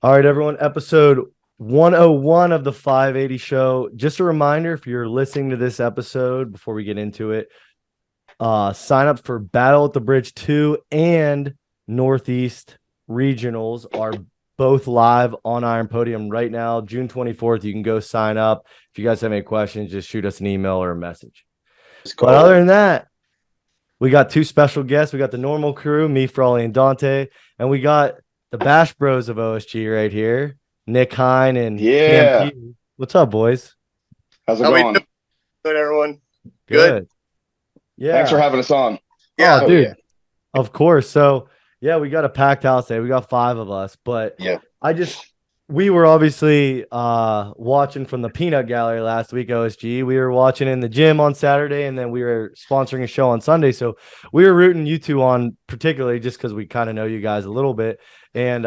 All right, everyone. Episode 101 of the 580 show. Just a reminder, if you're listening to this episode before we get into it, sign up for Battle at the Bridge 2 and Northeast Regionals are both live on Iron Podium right now. June 24th. You can go sign up. If you guys have any questions, just shoot us an email or a message. But other than that, we got two special guests. We got the normal crew, me, Frawley, and Dante, and we got the Bash Bros of OSG right here, Nick Hein and Cam Yeah. P. What's up, boys? How's it How we going? doing, everyone? Good. Good. Yeah. Thanks for having us on. Yeah. Oh, dude. yeah. Of course. So, yeah, we got a packed house today. We got five of us, but Yeah. we were obviously watching from the peanut gallery last week, OSG. We were watching in the gym on Saturday, and then we were sponsoring a show on Sunday. So we were rooting you two on, particularly just because we kind of know you guys a little bit. And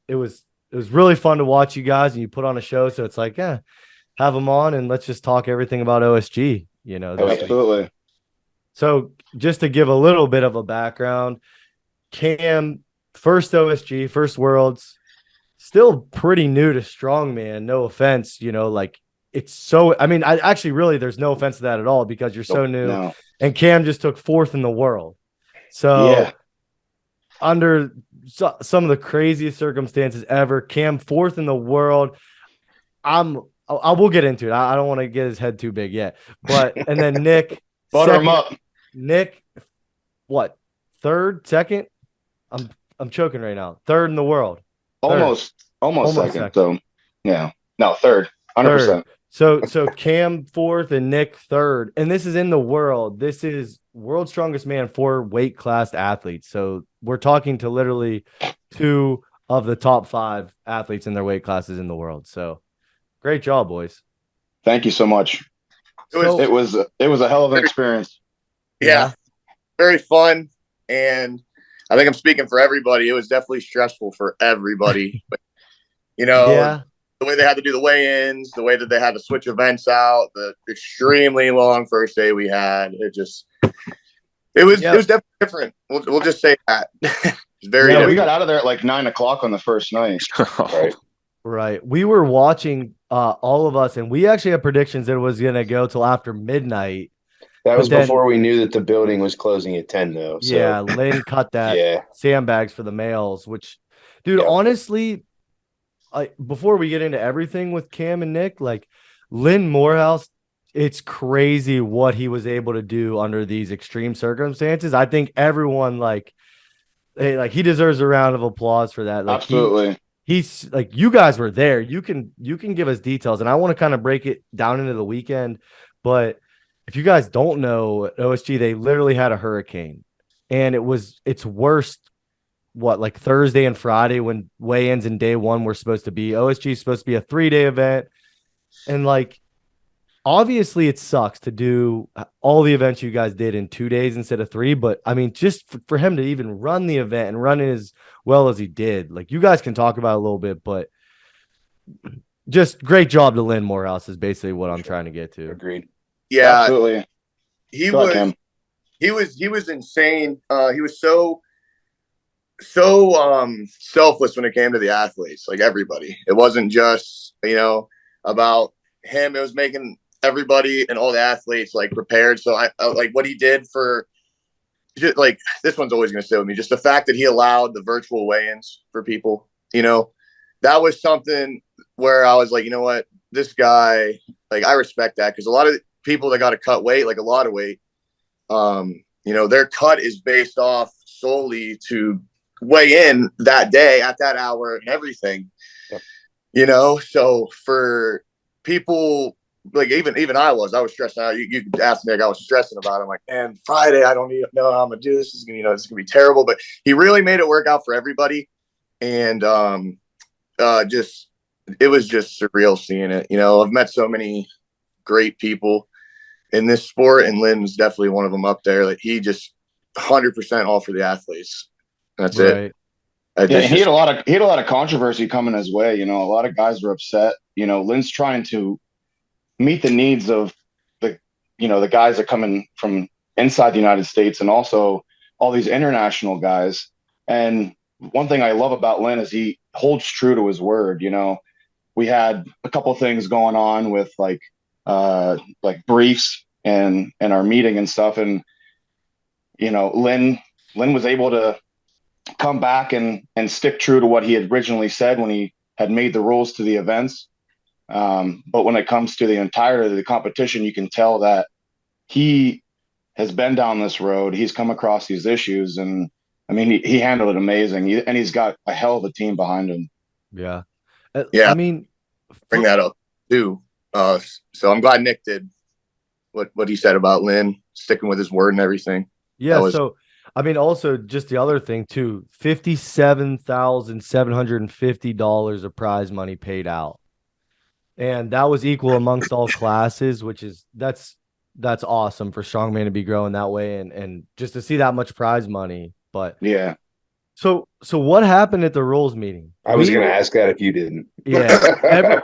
it was really fun to watch you guys, and you put on a show. So it's like, yeah, have them on and let's just talk everything about OSG, this week. Absolutely. So just to give a little bit of a background, Cam, first OSG, first Worlds, still pretty new to strongman. No offense, it's so. I mean, I actually really there's no offense to that at all because you're so new. No. And Cam just took fourth in the world. So Yeah. under some of the craziest circumstances ever, Cam fourth in the world. I will get into it. I don't want to get his head too big yet. But and then Nick, Butter him up. Nick, what? Third, second? I'm choking right now. Third in the world. Almost second. second. So yeah. No, third. 100%. So Cam fourth and Nick third. And this is in the world. This is world's strongest man for weight class athletes. So we're talking to literally two of the top 5 athletes in their weight classes in the world. So great job, boys. Thank you so much. It was a hell of an experience. Yeah. Very fun. And I think I'm speaking for everybody. It was definitely stressful for everybody. But, the way they had to do the weigh-ins, the way that they had to switch events out, the extremely long first day we had, it was definitely different. We'll just say that. It's very different. We got out of there at like 9:00 on the first night. Right. We were watching all of us, and we actually had predictions that it was going to go till after midnight. That was before we knew that the building was closing at 10, though. So. Yeah, Lynn cut that sandbags for the males, which, dude, honestly, before we get into everything with Cam and Nick, like Lynn Morehouse, it's crazy what he was able to do under these extreme circumstances. I think everyone he deserves a round of applause for that. Like, absolutely. He's like, you guys were there. You can give us details, and I want to kind of break it down into the weekend. But if you guys don't know, at OSG, they literally had a hurricane, and it's worst. What, like Thursday and Friday when weigh-ins in day one were supposed to be. OSG is supposed to be a 3-day event, and obviously it sucks to do all the events you guys did in 2 days instead of 3. But I mean, just for him to even run the event and run it as well as he did, like, you guys can talk about it a little bit, but just great job to Lynn Morehouse is basically what I'm trying to get to. Agreed. Yeah, absolutely. He was insane. He was so selfless when it came to the athletes, like everybody. It wasn't just about him. It was making everybody and all the athletes prepared. So I like what he did for just this one's always going to stay with me. Just the fact that he allowed the virtual weigh-ins for people, that was something where I was like, you know what, this guy, I respect that, because a lot of people that got to cut weight, a lot of weight, their cut is based off solely to weigh in that day at that hour and everything. Yep. So for people even I was stressed out. You could ask me, I was stressing about it. I'm like, man, Friday, I don't even know how I'm gonna do this. This is gonna, this is gonna be terrible. But he really made it work out for everybody. And it was just surreal seeing it. I've met so many great people in this sport, and Lynn's definitely one of them up there. He just 100% all for the athletes. That's it. He had a lot of controversy coming his way. A lot of guys were upset. Lynn's trying to meet the needs of the guys that come in from inside the United States, and also all these international guys. And one thing I love about Lynn is he holds true to his word. You know, we had a couple things going on with like briefs and our meeting and stuff, and you know, Lynn was able to come back and stick true to what he had originally said when he had made the rules to the events. But when it comes to the entirety of the competition, you can tell that he has been down this road. He's come across these issues, and I mean, he handled it amazing. And he's got a hell of a team behind him. Yeah. Yeah, I mean, bring that up too. So I'm glad Nick did what he said about Lynn sticking with his word and everything. yeah. So, I mean, also just the other thing too, $57,750 of prize money paid out. And that was equal amongst all classes, which is that's awesome for strongman to be growing that way and just to see that much prize money. But Yeah. so what happened at the rules meeting? I was going to ask that if you didn't. Yeah.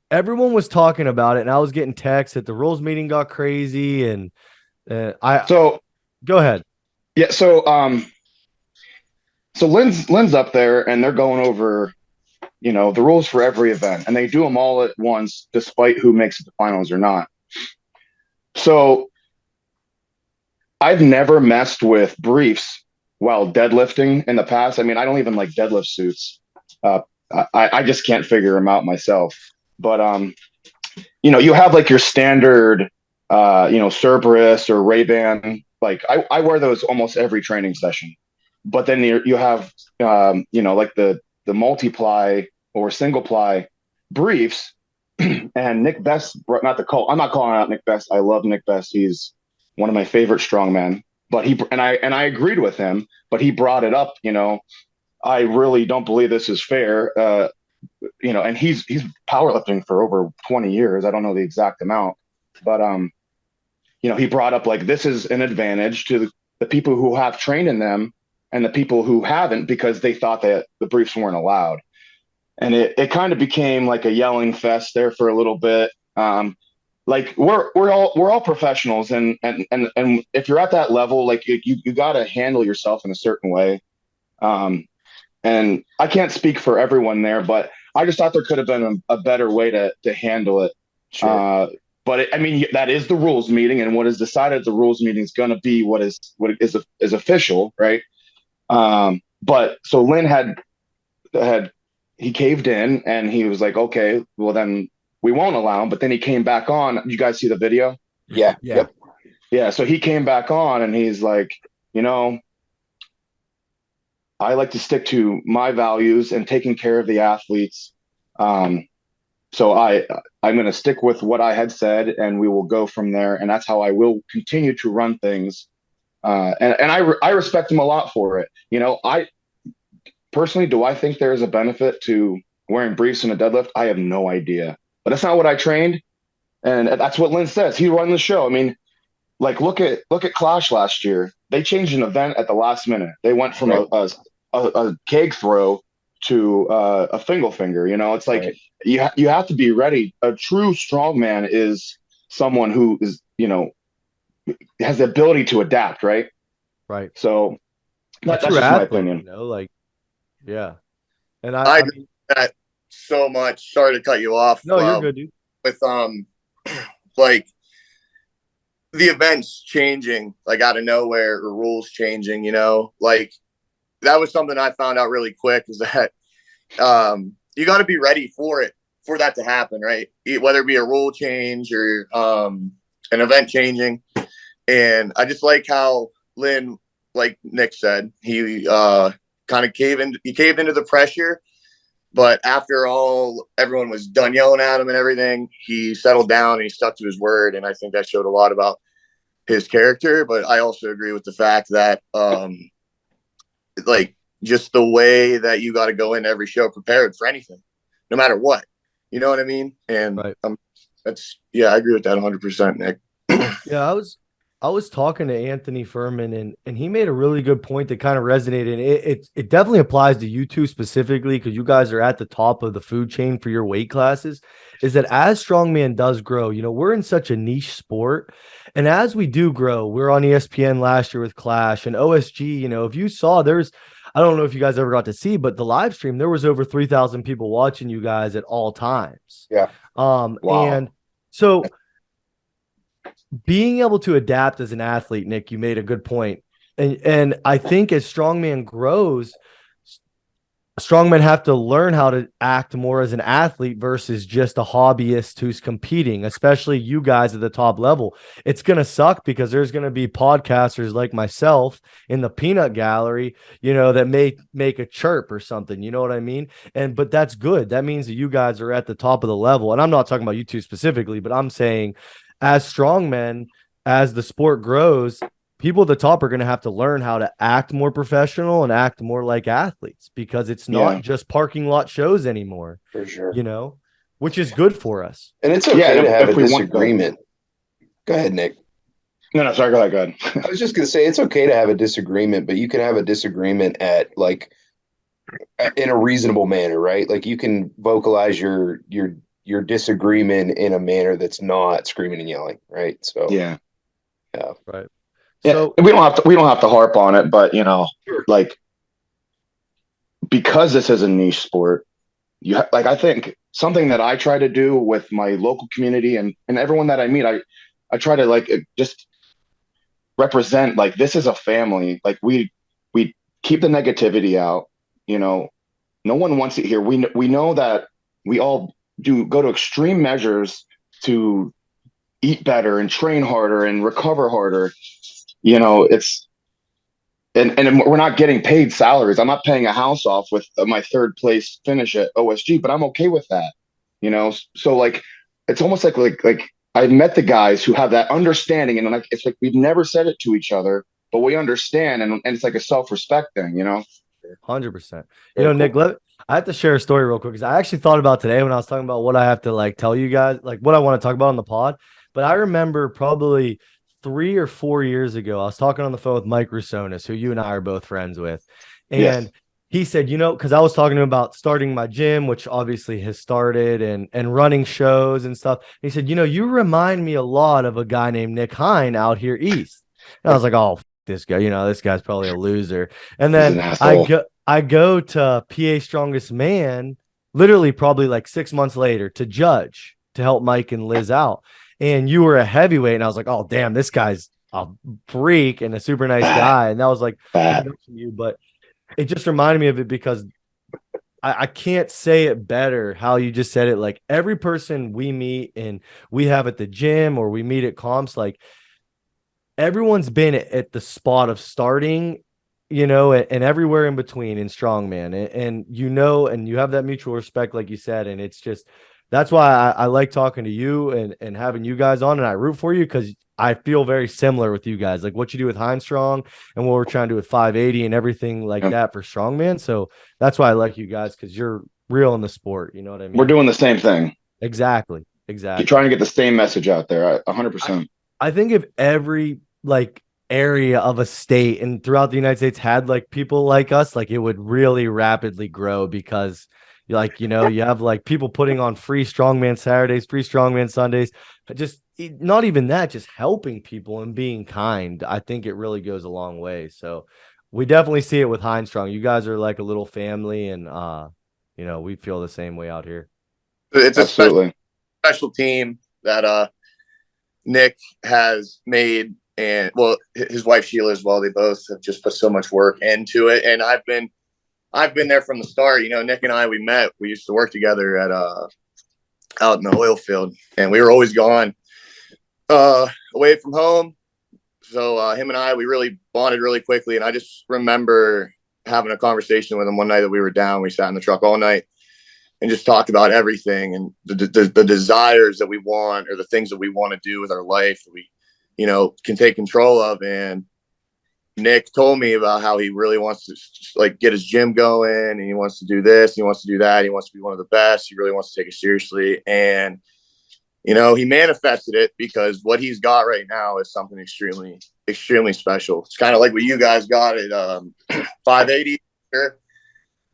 Everyone was talking about it, and I was getting texts that the rules meeting got crazy, and So go ahead. yeah, so Lynn's up there, and they're going over, you know, the rules for every event, and they do them all at once, despite who makes it to finals or not. So I've never messed with briefs while deadlifting in the past. I mean, I don't even like deadlift suits. I just can't figure them out myself. But you know, you have like your standard, you know, Cerberus or Ray-Ban. Like I wear those almost every training session. But then you have, you know, like the multiply or single ply briefs. And Nick Best, not the call. I'm not calling out Nick Best. I love Nick Best. He's one of my favorite strongmen. But I agreed with him. But he brought it up. You know, I really don't believe this is fair. You know, and he's powerlifting for over 20 years. I don't know the exact amount, but you know, he brought up like this is an advantage to the people who have trained in them and the people who haven't because they thought that the briefs weren't allowed. And it kind of became like a yelling fest there for a little bit. Like we're all professionals, and if you're at that level, like you got to handle yourself in a certain way. And I can't speak for everyone there, but I just thought there could have been a better way to handle it. Sure. But I mean, that is the rules meeting, and what is decided at the rules meeting is going to be what is official, right? But so Lynn had he caved in, and he was like, okay, well then we won't allow him. But then he came back on. You guys see the video? Yeah. Yeah. Yeah. So he came back on, and he's like, you know, I like to stick to my values and taking care of the athletes. So I'm going to stick with what I had said, and we will go from there. And that's how I will continue to run things. And I respect him a lot for it. You know, I personally, do I think there is a benefit to wearing briefs in a deadlift? I have no idea, but that's not what I trained. And that's what Lynn says. He run the show. I mean, like look at Clash last year. They changed an event at the last minute. They went from a keg throw to a fingal finger. You know, it's like you have to be ready. A true strongman is someone who is, you know, has the ability to adapt, right? Right. So that's just athlete, my opinion. You know, like, yeah. And I agree with that so much. Sorry to cut you off. No, you're good, dude. With like the events changing, like out of nowhere, or rules changing, you know, like that was something I found out really quick is that you got to be ready for it, for that to happen, right? Whether it be a rule change or an event changing. And I just like how Lynn, like Nick said, he kind of caved into the pressure. But after everyone was done yelling at him and everything, he settled down and he stuck to his word. And I think that showed a lot about his character. But I also agree with the fact that, like, just the way that you got to go into every show prepared for anything, no matter what. You know what I mean? And right. I agree with that 100%, Nick. Yeah, I was talking to Anthony Furman, and he made a really good point that kind of resonated. It definitely applies to you two specifically because you guys are at the top of the food chain for your weight classes. Is that as strongman does grow, you know, we're in such a niche sport, and as we do grow, we're on ESPN last year with Clash and OSG. You know, if you saw, I don't know if you guys ever got to see, but the live stream, there was over 3,000 people watching you guys at all times. Yeah. Wow. And so being able to adapt as an athlete, Nick, you made a good point. And I think as strongman grows, strongmen have to learn how to act more as an athlete versus just a hobbyist who's competing, especially you guys at the top level. It's going to suck because there's going to be podcasters like myself in the peanut gallery, that may make a chirp or something. You know what I mean? But that's good. That means that you guys are at the top of the level. And I'm not talking about you two specifically, but I'm saying as strongmen, as the sport grows, people at the top are going to have to learn how to act more professional and act more like athletes because it's not just parking lot shows anymore, for sure. Which is good for us. And it's okay to have a disagreement. Go ahead, Nick. No, sorry, go ahead. I was just going to say it's okay to have a disagreement, but you can have a disagreement in a reasonable manner, right? Like you can vocalize your disagreement in a manner that's not screaming and yelling, right? So yeah, right. Yeah, so we don't have to harp on it, but like because this is a niche sport, I think something that I try to do with my local community and everyone that I meet, I try to just represent this is a family. Like we keep the negativity out. No one wants it here. We know that we all go to extreme measures to eat better and train harder and recover harder. It's and we're not getting paid salaries. I'm not paying a house off with my third place finish at OSG, but I'm okay with that. So it's almost like I met the guys who have that understanding, and it's like we've never said it to each other, but we understand, and it's like a self-respect thing. 100%. Nick, I have to share a story real quick because I actually thought about today when I was talking about what I have to tell you guys, what I want to talk about on the pod. But I remember probably 3 or 4 years ago, I was talking on the phone with Mike Rusonis, who you and I are both friends with. And he said, because I was talking to him about starting my gym, which obviously has started, and running shows and stuff. He said, you remind me a lot of a guy named Nick Hein out here east. And I was like, oh, this guy, this guy's probably a loser. And then I go to PA Strongest Man, literally probably 6 months later to judge to help Mike and Liz out. And you were a heavyweight, and I was like, oh, damn, this guy's a freak and a super nice guy. And that was you, but it just reminded me of it because I can't say it better how you just said it. Every person we meet and we have at the gym or we meet at comps, everyone's been at the spot of starting, and everywhere in between in strongman. And you have that mutual respect, like you said, and it's just, that's why I like talking to you and having you guys on, and I root for you because I feel very similar with you guys, like what you do with Hein Strong and what we're trying to do with 580 and everything that for strongman. So that's why I like you guys, because you're real in the sport. You know what I mean? We're doing the same thing. Exactly. You're trying to get the same message out there. 100%. I think if every area of a state and throughout the United States had people like us, it would really rapidly grow because you have people putting on free strongman Saturdays, free strongman Sundays, just not even that, just helping people and being kind. I think it really goes a long way. So we definitely see it with Hein Strong. You guys are like a little family, and we feel the same way out here. It's a special team that Nick has made, and his wife Sheila as well. They both have just put so much work into it, and I've been there from the start. Nick and I, we used to work together at out in the oil field, and we were always gone away from home. So him and I, we really bonded really quickly. And I just remember having a conversation with him one night that we were down. We sat in the truck all night and just talked about everything and the desires that we want, or the things that we want to do with our life that we, can take control of. And Nick told me about how he really wants to get his gym going, and he wants to do this, he wants to do that, he wants to be one of the best, he really wants to take it seriously. And he manifested it, because what he's got right now is something extremely, extremely special. It's kind of like what you guys got at 580,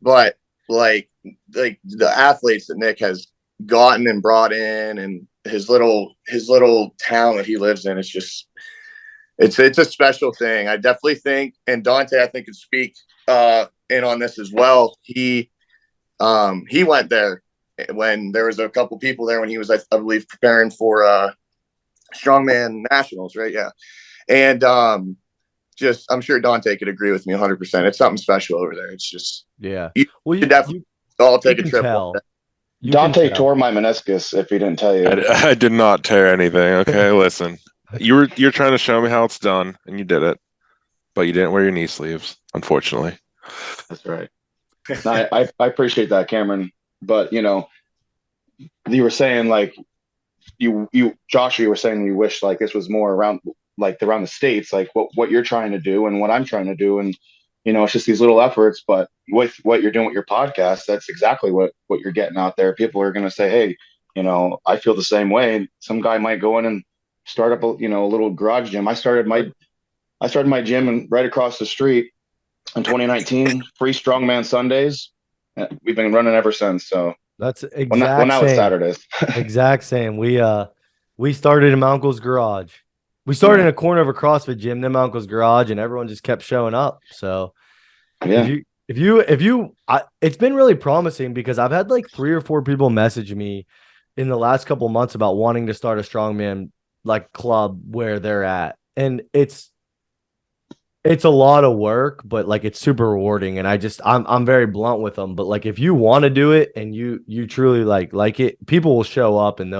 but the athletes that Nick has gotten and brought in, and his little town that he lives in, it's a special thing. I definitely think, and Dante, I think, could speak in on this as well. He went there when there was a couple people there when he was, I believe, preparing for strongman nationals, right? Yeah. And just, I'm sure Dante could agree with me 100%. It's something special over there. It's just, Yeah. you Well, should definitely all you take a can trip one day. tell. You can Dante tell. tore my meniscus. If he didn't tell you, I did not tear anything. Okay, listen. You're trying to show me how it's done, and you did it, but you didn't wear your knee sleeves, unfortunately. that's right. No, I appreciate that, Cameron. But you were saying like Josh, you were saying you wish like this was more around around the states, like what you're trying to do and what I'm trying to do, and it's just these little efforts. But with what you're doing with your podcast, that's exactly what you're getting out there. People are going to say, hey, I feel the same way. Some guy might go in and start up a little garage gym. I started my gym and right across the street in 2019, free strongman Sundays. We've been running ever since. So That's well exact now it's same. Saturdays. Exact same. We started in my uncle's garage. We started in a corner of a CrossFit gym, then my uncle's garage, and everyone just kept showing up. So Yeah. it's been really promising because I've had like 3 or 4 people message me in the last couple months about wanting to start a strongman like club where they're at. And it's a lot of work, but like it's super rewarding. And I'm very blunt with them. But like if you want to do it and you truly like it, people will show up and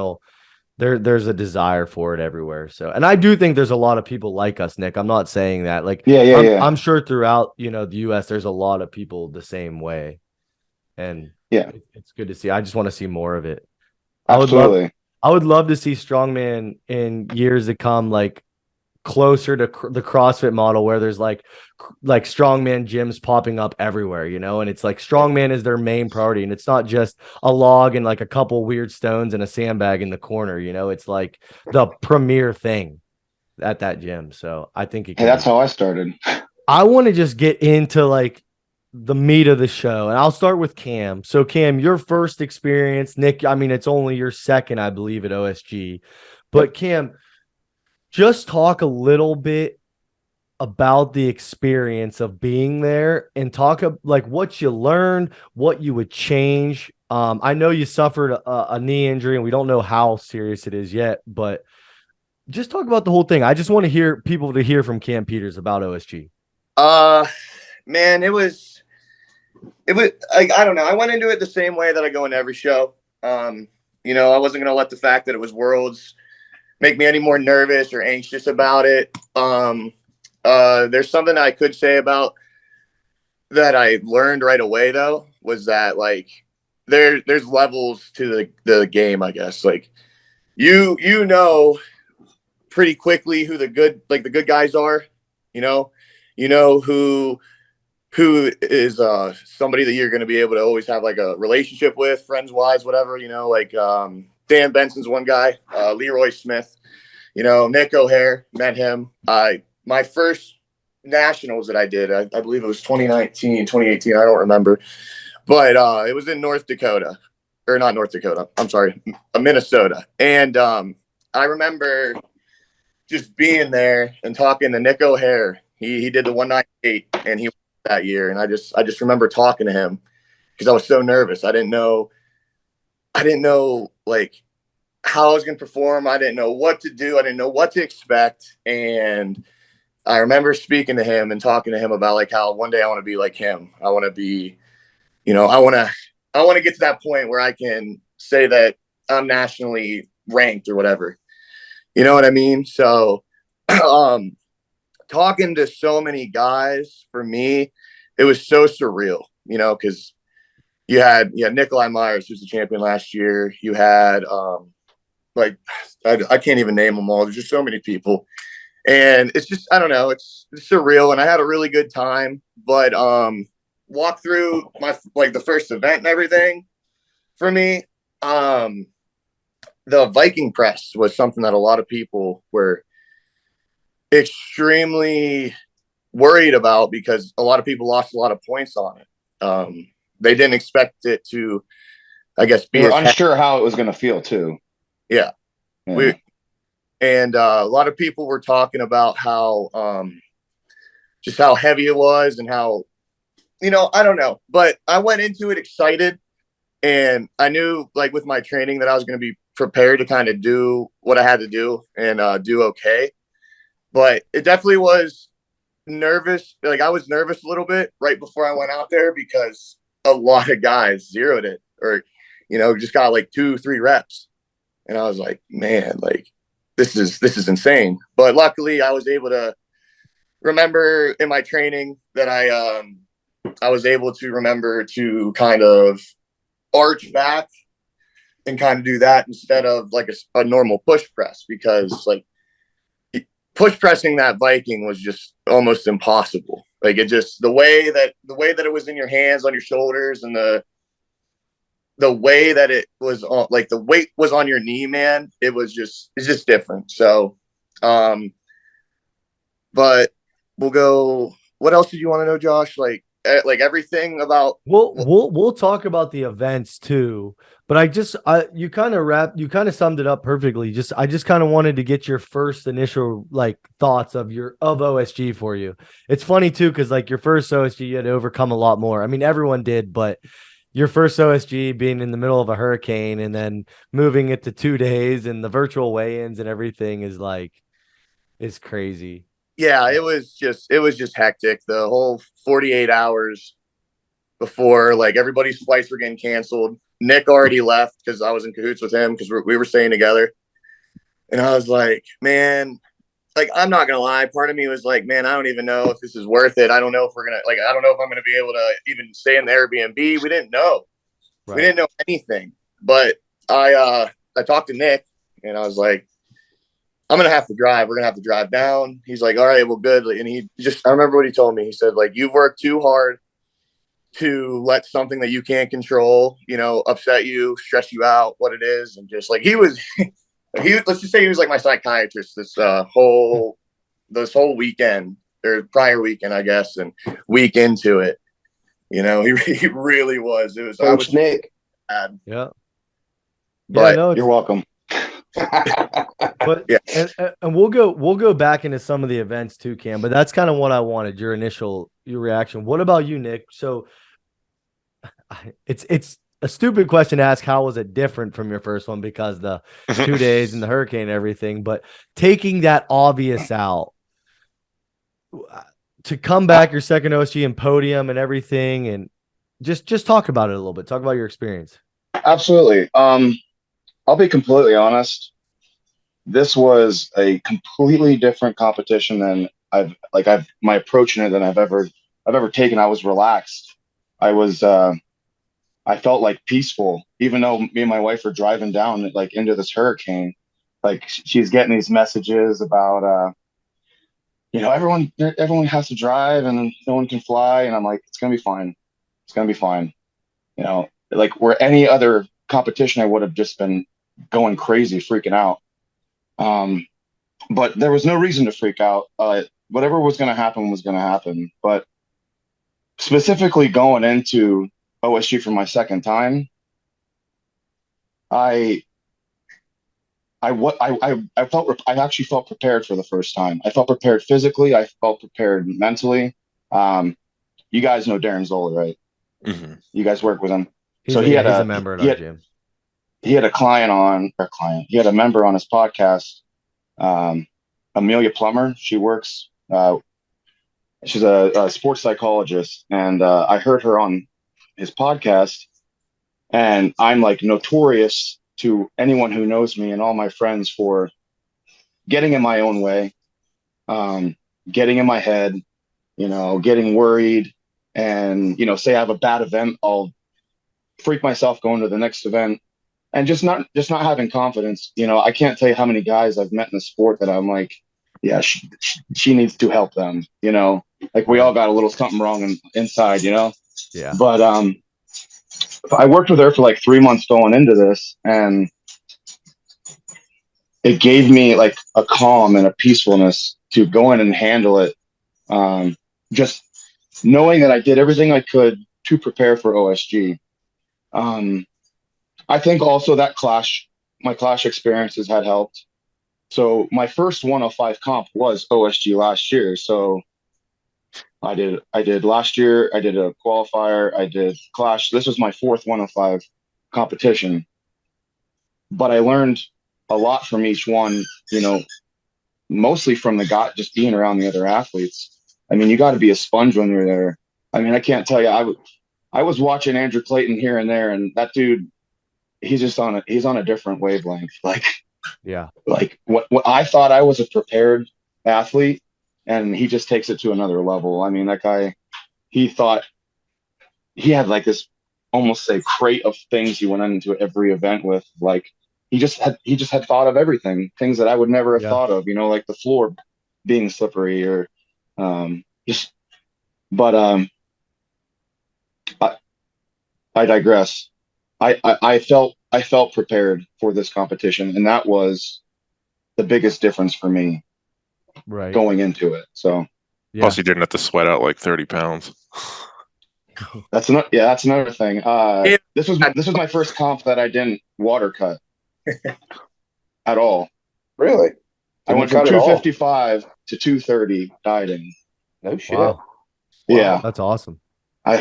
there's a desire for it everywhere. So, and I do think there's a lot of people like us, Nick. I'm not saying that. Like, Yeah. I'm sure throughout, the US, there's a lot of people the same way. And Yeah. it's good to see. I just want to see more of it. Absolutely. I would love to see strongman in years to come, like closer to the CrossFit model where there's like strongman gyms popping up everywhere, and it's like strongman is their main priority, and it's not just a log and like a couple weird stones and a sandbag in the corner, it's like the premier thing at that gym. So I think it Hey, can that's be. how I started. I want to just get into like the meat of the show, and I'll start with Cam. So Cam, your first experience, Nick, I mean, it's only your second, I believe, at OSG, but Cam, just talk a little bit about the experience of being there and talk like what you learned, what you would change. I know you suffered a knee injury and we don't know how serious it is yet, but just talk about the whole thing. I just want to hear people to hear from Cam Peters about OSG. Man, it was like, I don't know. I went into it the same way that I go into every show. I wasn't going to let the fact that it was Worlds make me any more nervous or anxious about it. There's something I could say about that I learned right away though, was that like there's levels to the game, I guess. Like you pretty quickly who the good guys are, you know, who is somebody that you're going to be able to always have like a relationship with, friends wise, whatever, like Dan Benson's one guy, Leroy Smith, Nick O'Hare, met him. My first nationals that I did, I believe it was 2019, 2018, I don't remember, but it was in North Dakota, or not North Dakota, I'm sorry, Minnesota. And I remember just being there and talking to Nick O'Hare. He did the 198 and he won that year. And I just remember talking to him because I was so nervous. I didn't know like how I was going to perform. I didn't know what to do. I didn't know what to expect. And I remember speaking to him and talking to him about like how one day I want to be like him. I want to be, I want to get to that point where I can say that I'm nationally ranked or whatever. You know what I mean? So, talking to so many guys, for me, it was so surreal, because you had Nikolai Myers, who's the champion last year. You had like I can't even name them all. There's just so many people, and it's just, I don't know, it's surreal. And I had a really good time, but walk through my the first event and everything for me. The Viking press was something that a lot of people were extremely worried about because a lot of people lost a lot of points on it. They didn't expect it to, I guess, be They were unsure how it was going to feel too. Yeah. Yeah. A lot of people were talking about how just how heavy it was and how I don't know, but I went into it excited, and I knew like with my training that I was going to be prepared to kind of do what I had to do and do okay. But it definitely was nervous. Like I was nervous a little bit right before I went out there because a lot of guys zeroed it or, just got like 2, 3 reps. And I was like, man, like this is insane. But luckily I was able to remember in my training that I was able to remember to kind of arch back and kind of do that instead of like a normal push press because like push pressing that Viking was just almost impossible. Like it just the way that it was in your hands, on your shoulders, and the way that it was on, like the weight was on your knee, man. It's just different. So, but we'll go. What else did you want to know, Josh? Like everything about. We'll talk about the events too, but you kind of summed it up perfectly. I just kind of wanted to get your first initial like thoughts of OSG for you. It's funny too because like your first OSG you had to overcome a lot more. I mean everyone did, but your first OSG being in the middle of a hurricane and then moving it to 2 days and the virtual weigh-ins and everything is crazy. Yeah, it was just hectic. The whole 48 hours before, like everybody's flights were getting canceled. Nick already left because I was in cahoots with him because we were staying together. And I was like, man, like I'm not gonna lie. Part of me was like, man, I don't even know if this is worth it. I don't know if I don't know if I'm gonna be able to even stay in the Airbnb. We didn't know. Right. We didn't know anything. But I talked to Nick and I was like, I'm gonna have to drive. We're gonna have to drive down. He's like, all right, well, good. And I remember what he told me. He said, like, you've worked too hard to let something that you can't control, upset you, stress you out, what it is, and just like let's just say he was like my psychiatrist this whole weekend or prior weekend, I guess, and week into it, he really was. It was Coach I was Nick. Bad. Yeah. But no, you're welcome. But yeah. and we'll go back into some of the events too, Cam. But that's kind of what I wanted, your reaction. What about you, Nick? So it's a stupid question to ask. How was it different from your first one because the 2 days and the hurricane and everything? But taking that obvious out, to come back your second OSG and podium and everything, and just talk about it a little bit. Talk about your experience. Absolutely. I'll be completely honest. This was a completely different competition than my approach in it than I've ever taken. I was relaxed. I felt like peaceful, even though me and my wife were driving down like into this hurricane. Like she's getting these messages about, everyone has to drive and no one can fly. And I'm like, it's going to be fine. It's going to be fine. Like where any other competition, I would have just been going crazy, freaking out. But there was no reason to freak out. Whatever was going to happen was going to happen. But specifically going into OSG for my second time, I actually felt prepared for the first time. I felt prepared physically. I felt prepared mentally. You guys know Darren Zola, right? Mm-hmm. You guys work with him. He's a member in our gym. He had he had a member on his podcast, Amelia Plummer. She works, she's a sports psychologist. And I heard her on his podcast, and I'm like notorious to anyone who knows me and all my friends for getting in my own way, getting in my head, getting worried, and say I have a bad event, I'll freak myself going to the next event, and just not having confidence. I can't tell you how many guys I've met in the sport that I'm like, yeah, she needs to help them. Like we all got a little something wrong inside. Yeah. But I worked with her for like 3 months going into this, and it gave me like a calm and a peacefulness to go in and handle it. Just knowing that I did everything I could to prepare for OSG. I think also that my clash experiences had helped. So my first 105 comp was OSG last year. So I did last year. I did a qualifier. I did Clash. This was my fourth 105 competition, but I learned a lot from each one. You know, mostly from the guy just being around the other athletes. I mean, you got to be a sponge when you're there. I mean, I can't tell you. I was watching Andrew Clayton here and there, and that dude, he's on a different wavelength. Yeah. Like what I thought I was a prepared athlete, and he just takes it to another level. I mean, that guy, he thought he had like this almost say crate of things he went into every event with. Like he just had thought of everything, things that I would never have Yeah. thought of. You know, like the floor being slippery or just. But I, I digress. I felt prepared for this competition, and that was the biggest difference for me Right. going into it. So Yeah. Plus, you didn't have to sweat out like 30 pounds. that's another thing. Yeah. This was my first comp that I didn't water cut at all. Really? I went Didn't from cut at all? 255 to 230 dieting. No shit. Wow. Yeah, That's awesome. I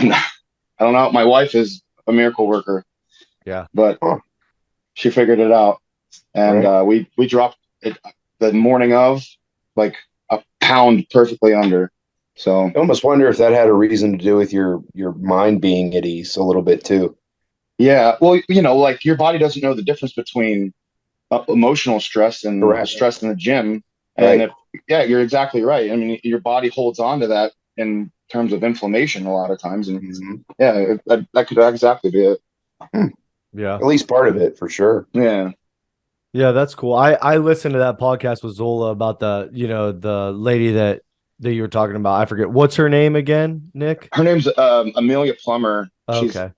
I don't know. My wife is a miracle worker, Yeah. but Huh. she figured it out, and Right. we dropped it the morning of like a pound perfectly under. So I almost wonder if that had a reason to do with your mind being at ease a little bit too. yeah, well, you know, like your body doesn't know the difference between emotional stress and Correct. stress in the gym. And Right. yeah, you're exactly right. I mean, your body holds on to that in terms of inflammation a lot of times. And Mhm. yeah, that could exactly be it. Yeah. At least part of it for sure. Yeah. Yeah, that's cool. I listened to that podcast with Zola about the lady that you were talking about. I forget what's her name again, Nick. Her name's Amelia Plummer. She's Okay.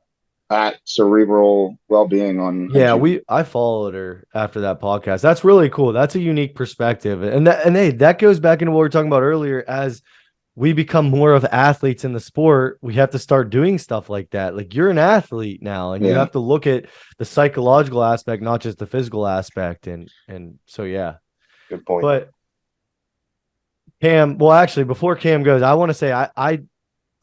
at Cerebral Wellbeing on Yeah, IG. I followed her after that podcast. That's really cool. That's a unique perspective. And hey, that goes back into what we were talking about earlier. As we become more of athletes in the sport, we have to start doing stuff like that. Like you're an athlete now, and you Yeah. have to look at the psychological aspect, not just the physical aspect. And so yeah. Good point. But Cam, well, actually, before Cam goes, I want to say I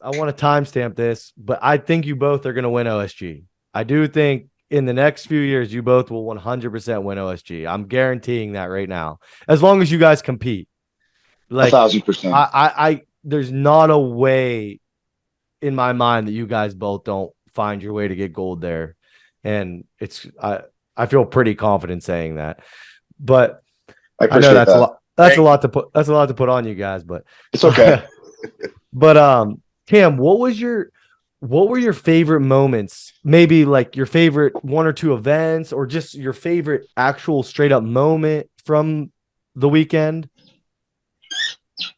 want to timestamp this, but I think you both are going to win OSG. I do think in the next few years, you both will 100% win OSG. I'm guaranteeing that right now, as long as you guys compete. Like 1,000%. there's not a way in my mind that you guys both don't find your way to get gold there, and I feel pretty confident saying that. But I I know appreciate that's a that. lot. That's a lot to put. That's a lot to put on you guys, but It's okay. But Cam, what were your favorite moments? Maybe like your favorite one or two events, or just your favorite actual straight up moment from the weekend?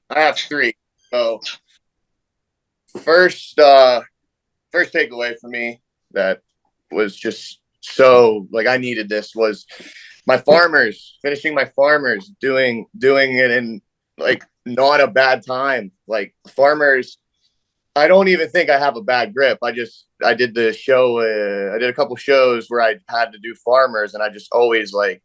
I have three. So first first takeaway for me that was just so like I needed this was my farmers, finishing my farmers, doing it in like not a bad time. Like farmers, I don't even think I have a bad grip. I did the show. I did a couple shows where I had to do farmers, and I just always like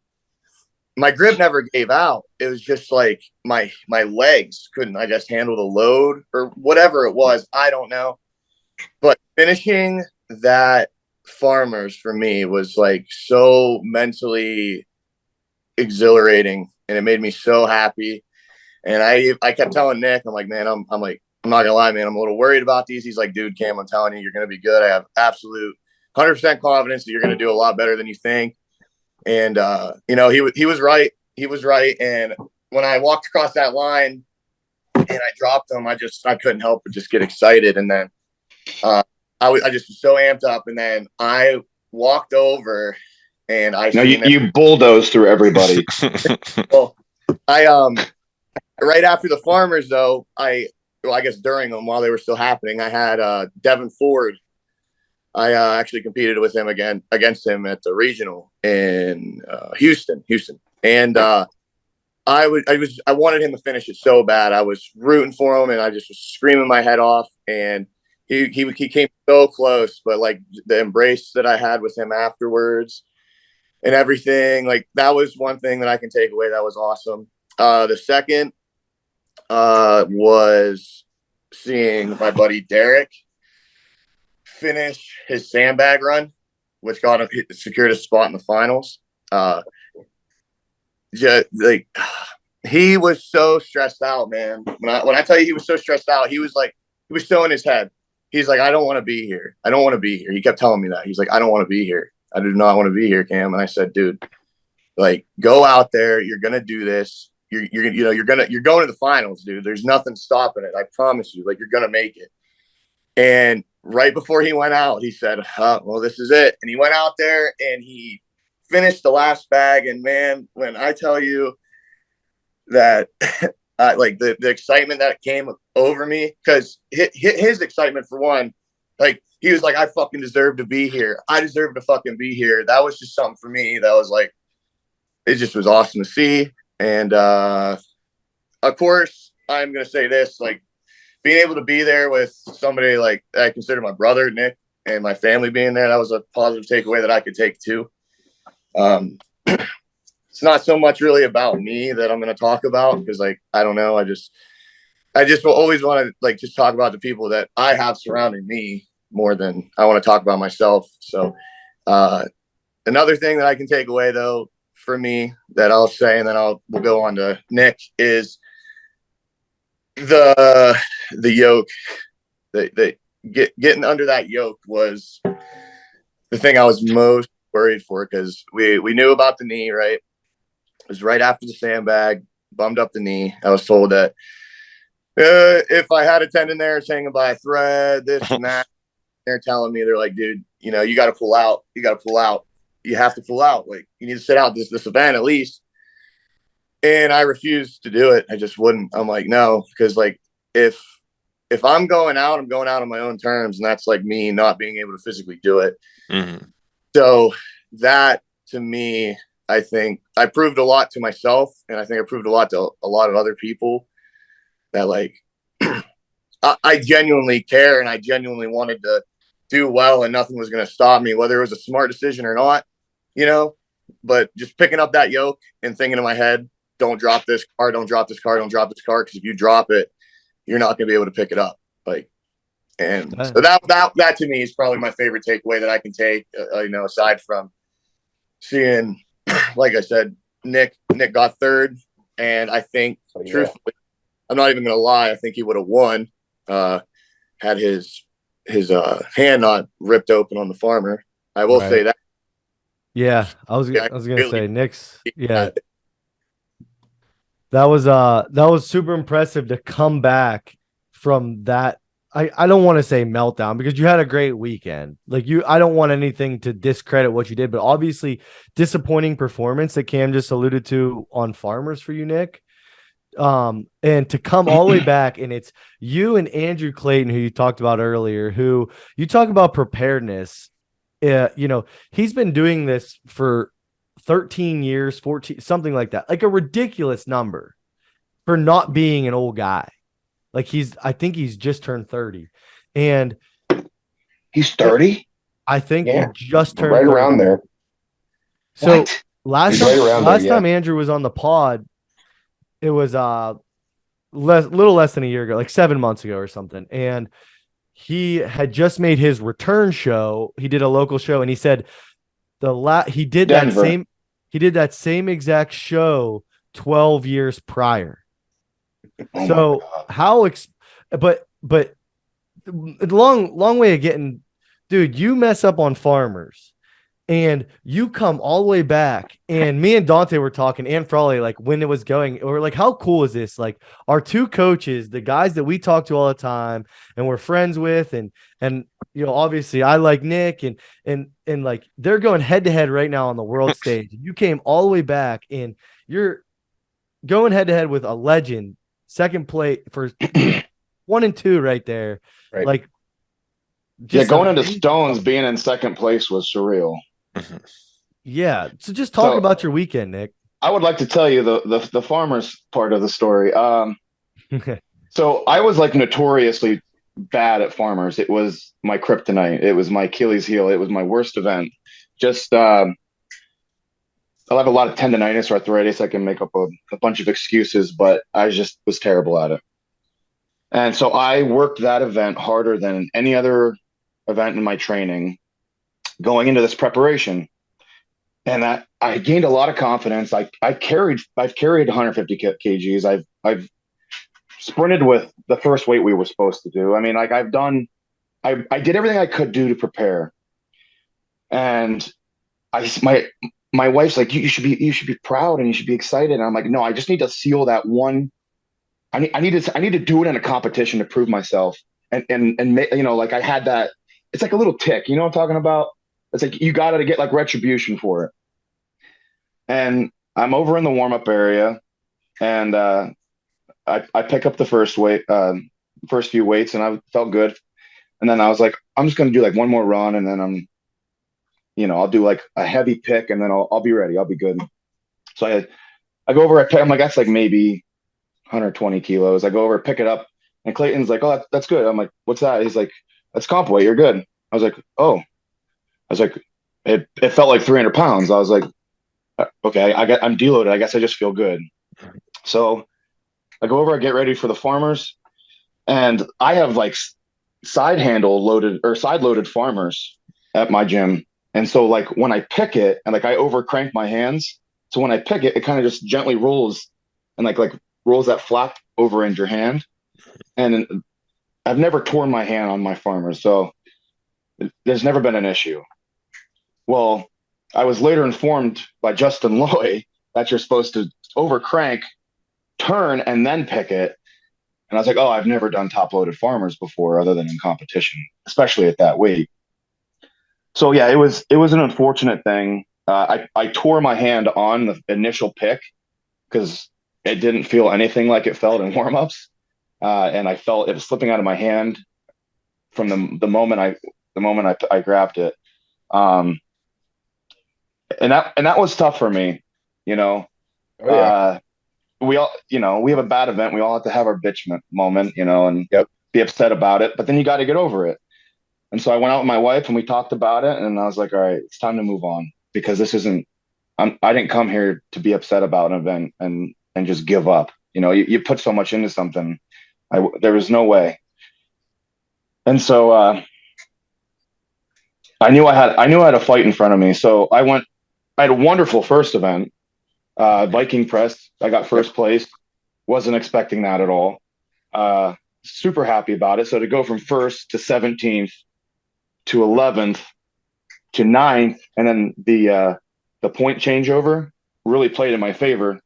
my grip never gave out. It was just like my legs couldn't, I guess, handle the load or whatever it was. I don't know. But finishing that farmers for me was like so mentally exhilarating, and it made me so happy. And I kept telling Nick, I'm like, man, I'm like, I'm not gonna lie, man, I'm a little worried about these. He's like, dude, Cam, I'm telling you, you're gonna be good. I have absolute 100% confidence that you're gonna do a lot better than you think. And you know, he was right. He was right. And when I walked across that line and I dropped him, I couldn't help but just get excited. And then I just was so amped up. And then I walked over and I No, seen you bulldoze through everybody. well, I right after the farmers though, I guess during them while they were still happening, I had Devin Ford. I actually competed with him against him at the regional in Houston, and I wanted him to finish it so bad. I was rooting for him, and I just was screaming my head off. And he came so close, but like the embrace that I had with him afterwards and everything, like that was one thing that I can take away. That was awesome. The second was seeing my buddy Derek finish his sandbag run, which got him secured a spot in the finals. Just like he was so stressed out, man. When I tell you he was so stressed out, he was so in his head. He's like, I don't want to be here. I don't want to be here. He kept telling me that. He's like, I don't want to be here. I do not want to be here, Cam. And I said, dude, like, go out there. You're gonna do this. You're going to the finals, dude. There's nothing stopping it. I promise you. Like, you're gonna make it. And right before he went out, he said, well, this is it. And he went out there and he finished the last bag. And man, when I tell you that like the excitement that came over me, because his excitement, for one, like, he was like, I fucking deserve to be here. I deserve to fucking be here. That was just something for me that was like, it just was awesome to see. And of course, I'm going to say this, like, being able to be there with somebody like I consider my brother, Nick, and my family being there, that was a positive takeaway that I could take too. It's not so much really about me that I'm going to talk about, because, like, I don't know. I just will always want to, like, just talk about the people that I have surrounding me more than I want to talk about myself. So another thing that I can take away, though, for me, that I'll say, and then we'll go on to Nick, is the yoke. Getting under that yoke was the thing I was most worried for, because we knew about the knee, right? It was right after the sandbag, bummed up the knee. I was told that if I had a tendon there, it's hanging by a thread, this and that. They're telling me, they're like, dude, you know, you got to pull out. You got to pull out. You have to pull out. Like, you need to sit out this event at least. And I refused to do it. I just wouldn't. I'm like, no, because, like, if I'm going out, I'm going out on my own terms, and that's like me not being able to physically do it. Mm-hmm. So that, to me, I think I proved a lot to myself, and I think I proved a lot to a lot of other people that, like, I genuinely care, and I genuinely wanted to do well, and nothing was going to stop me, whether it was a smart decision or not, you know. But just picking up that yoke and thinking in my head, don't drop this car, don't drop this car, don't drop this car, because if you drop it, you're not going to be able to pick it up. Like, and so that to me is probably my favorite takeaway that I can take, you know, aside from seeing, like I said, Nick got third, and I think, truthfully, I'm not even going to lie, I think he would have won, had his hand not ripped open on the farmer. I will say that. Yeah, I was gonna say Nick's. Yeah, that was super impressive to come back from that. I don't want to say meltdown, because you had a great weekend. Like, I don't want anything to discredit what you did, but obviously disappointing performance that Cam just alluded to on Farmers for you, Nick. And to come all the way back, and it's you and Andrew Clayton, who you talked about earlier, who you talk about preparedness. You know, he's been doing this for 13 years, 14, something like that, like a ridiculous number for not being an old guy. Like, I think he's just turned 30, and he's 30. I think he just turned right 30. around there. So last time yeah. Andrew was on the pod, it was little less than a year ago, like 7 months ago or something. And he had just made his return show. He did a local show, and he said he did Denver. that same exact show 12 years prior. Oh, so how but long way of getting, dude, you mess up on Farmers and you come all the way back. And me and Dante were talking, and Frawley, like, when it was going, we're like, how cool is this? Like, our two coaches, the guys that we talk to all the time and we're friends with, and you know, obviously I like Nick, and like, they're going head to head right now on the world stage. You came all the way back, and you're going head to head with a legend, second place for 1 and 2 right there. Right. Like, yeah, going into Stones, being in second place was surreal. Yeah. So just talk about your weekend, Nick. I would like to tell you the Farmers part of the story. So I was, like, notoriously bad at Farmers. It was my kryptonite. It was my Achilles heel. It was my worst event. Just I'll have a lot of tendonitis, arthritis. I can make up a bunch of excuses, but I just was terrible at it. And so I worked that event harder than any other event in my training going into this preparation. And I gained a lot of confidence. I've carried 150 kgs. I've sprinted with the first weight we were supposed to do. I mean, like I did everything I could do to prepare. And my wife's like, you should be proud and you should be excited. And I'm like, no, I just need to seal that one. I need to do it in a competition to prove myself. You know, like I had that. It's like a little tick. You know what I'm talking about? It's like you got to get like retribution for it. And I'm over in the warm up area, and I pick up the first few weights, and I felt good. And then I was like, I'm just gonna do like one more run, and then I'll do like a heavy pick, and then I'll be ready. I'll be good. So I go over, I'm like, that's like maybe 120 kilos. I go over, pick it up, and Clayton's like, oh, that's good. I'm like, what's that? He's like, that's comp weight. You're good. I was like, oh, I was like, it felt like 300 pounds. I was like, okay, I'm deloaded. I guess I just feel good. So I go over, I get ready for the farmers, and I have like side loaded farmers at my gym. And so like when I pick it and like I over crank my hands, so when I pick it, it kind of just gently rolls and like rolls that flap over in your hand. And I've never torn my hand on my farmers, so there's never been an issue. Well, I was later informed by Justin Loy that you're supposed to over crank, turn, and then pick it. And I was like, oh, I've never done top loaded farmers before other than in competition, especially at that weight. So yeah, it was an unfortunate thing. I tore my hand on the initial pick because it didn't feel anything like it felt in warmups, and I felt it was slipping out of my hand from the moment I grabbed it. Um, and that was tough for me, you know. Oh yeah. We all, we have a bad event. We all have to have our bitch moment, and Yep. be upset about it. But then you got to get over it. And so I went out with my wife and we talked about it. And I was like, all right, it's time to move on because this isn't. I didn't come here to be upset about an event and just give up. You put so much into something. There was no way. And so I knew I had a fight in front of me. So I went. I had a wonderful first event. Viking press. I got first place. Wasn't expecting that at all. Super happy about it. So to go from first to 17th to 11th to 9th, and then the point changeover really played in my favor.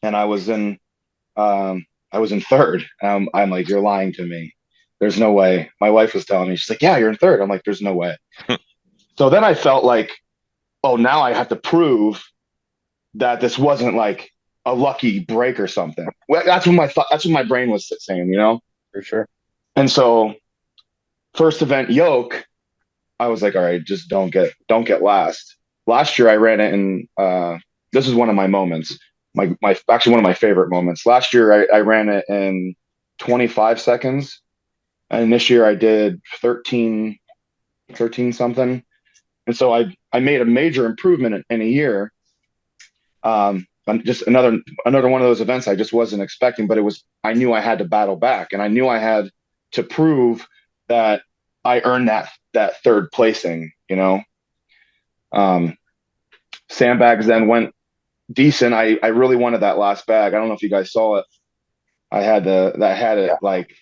And I was in third. I'm like, you're lying to me. There's no way. My wife was telling me, she's like, yeah, you're in third. I'm like, there's no way. So then I felt like, oh, now I have to prove that this wasn't like a lucky break or something. Well, that's what my brain was saying. For sure. And so first event yoke, I was like, all right, just don't get last. Last year I ran it in this is one of my moments. My actually one of my favorite moments. Last year I ran it in 25 seconds. And this year I did 13 something. And so I made a major improvement in a year. Just another one of those events I just wasn't expecting, but I knew I had to battle back, and I knew I had to prove that I earned that third placing. Sandbags then went decent. I really wanted that last bag. I don't know if you guys saw it. I had it like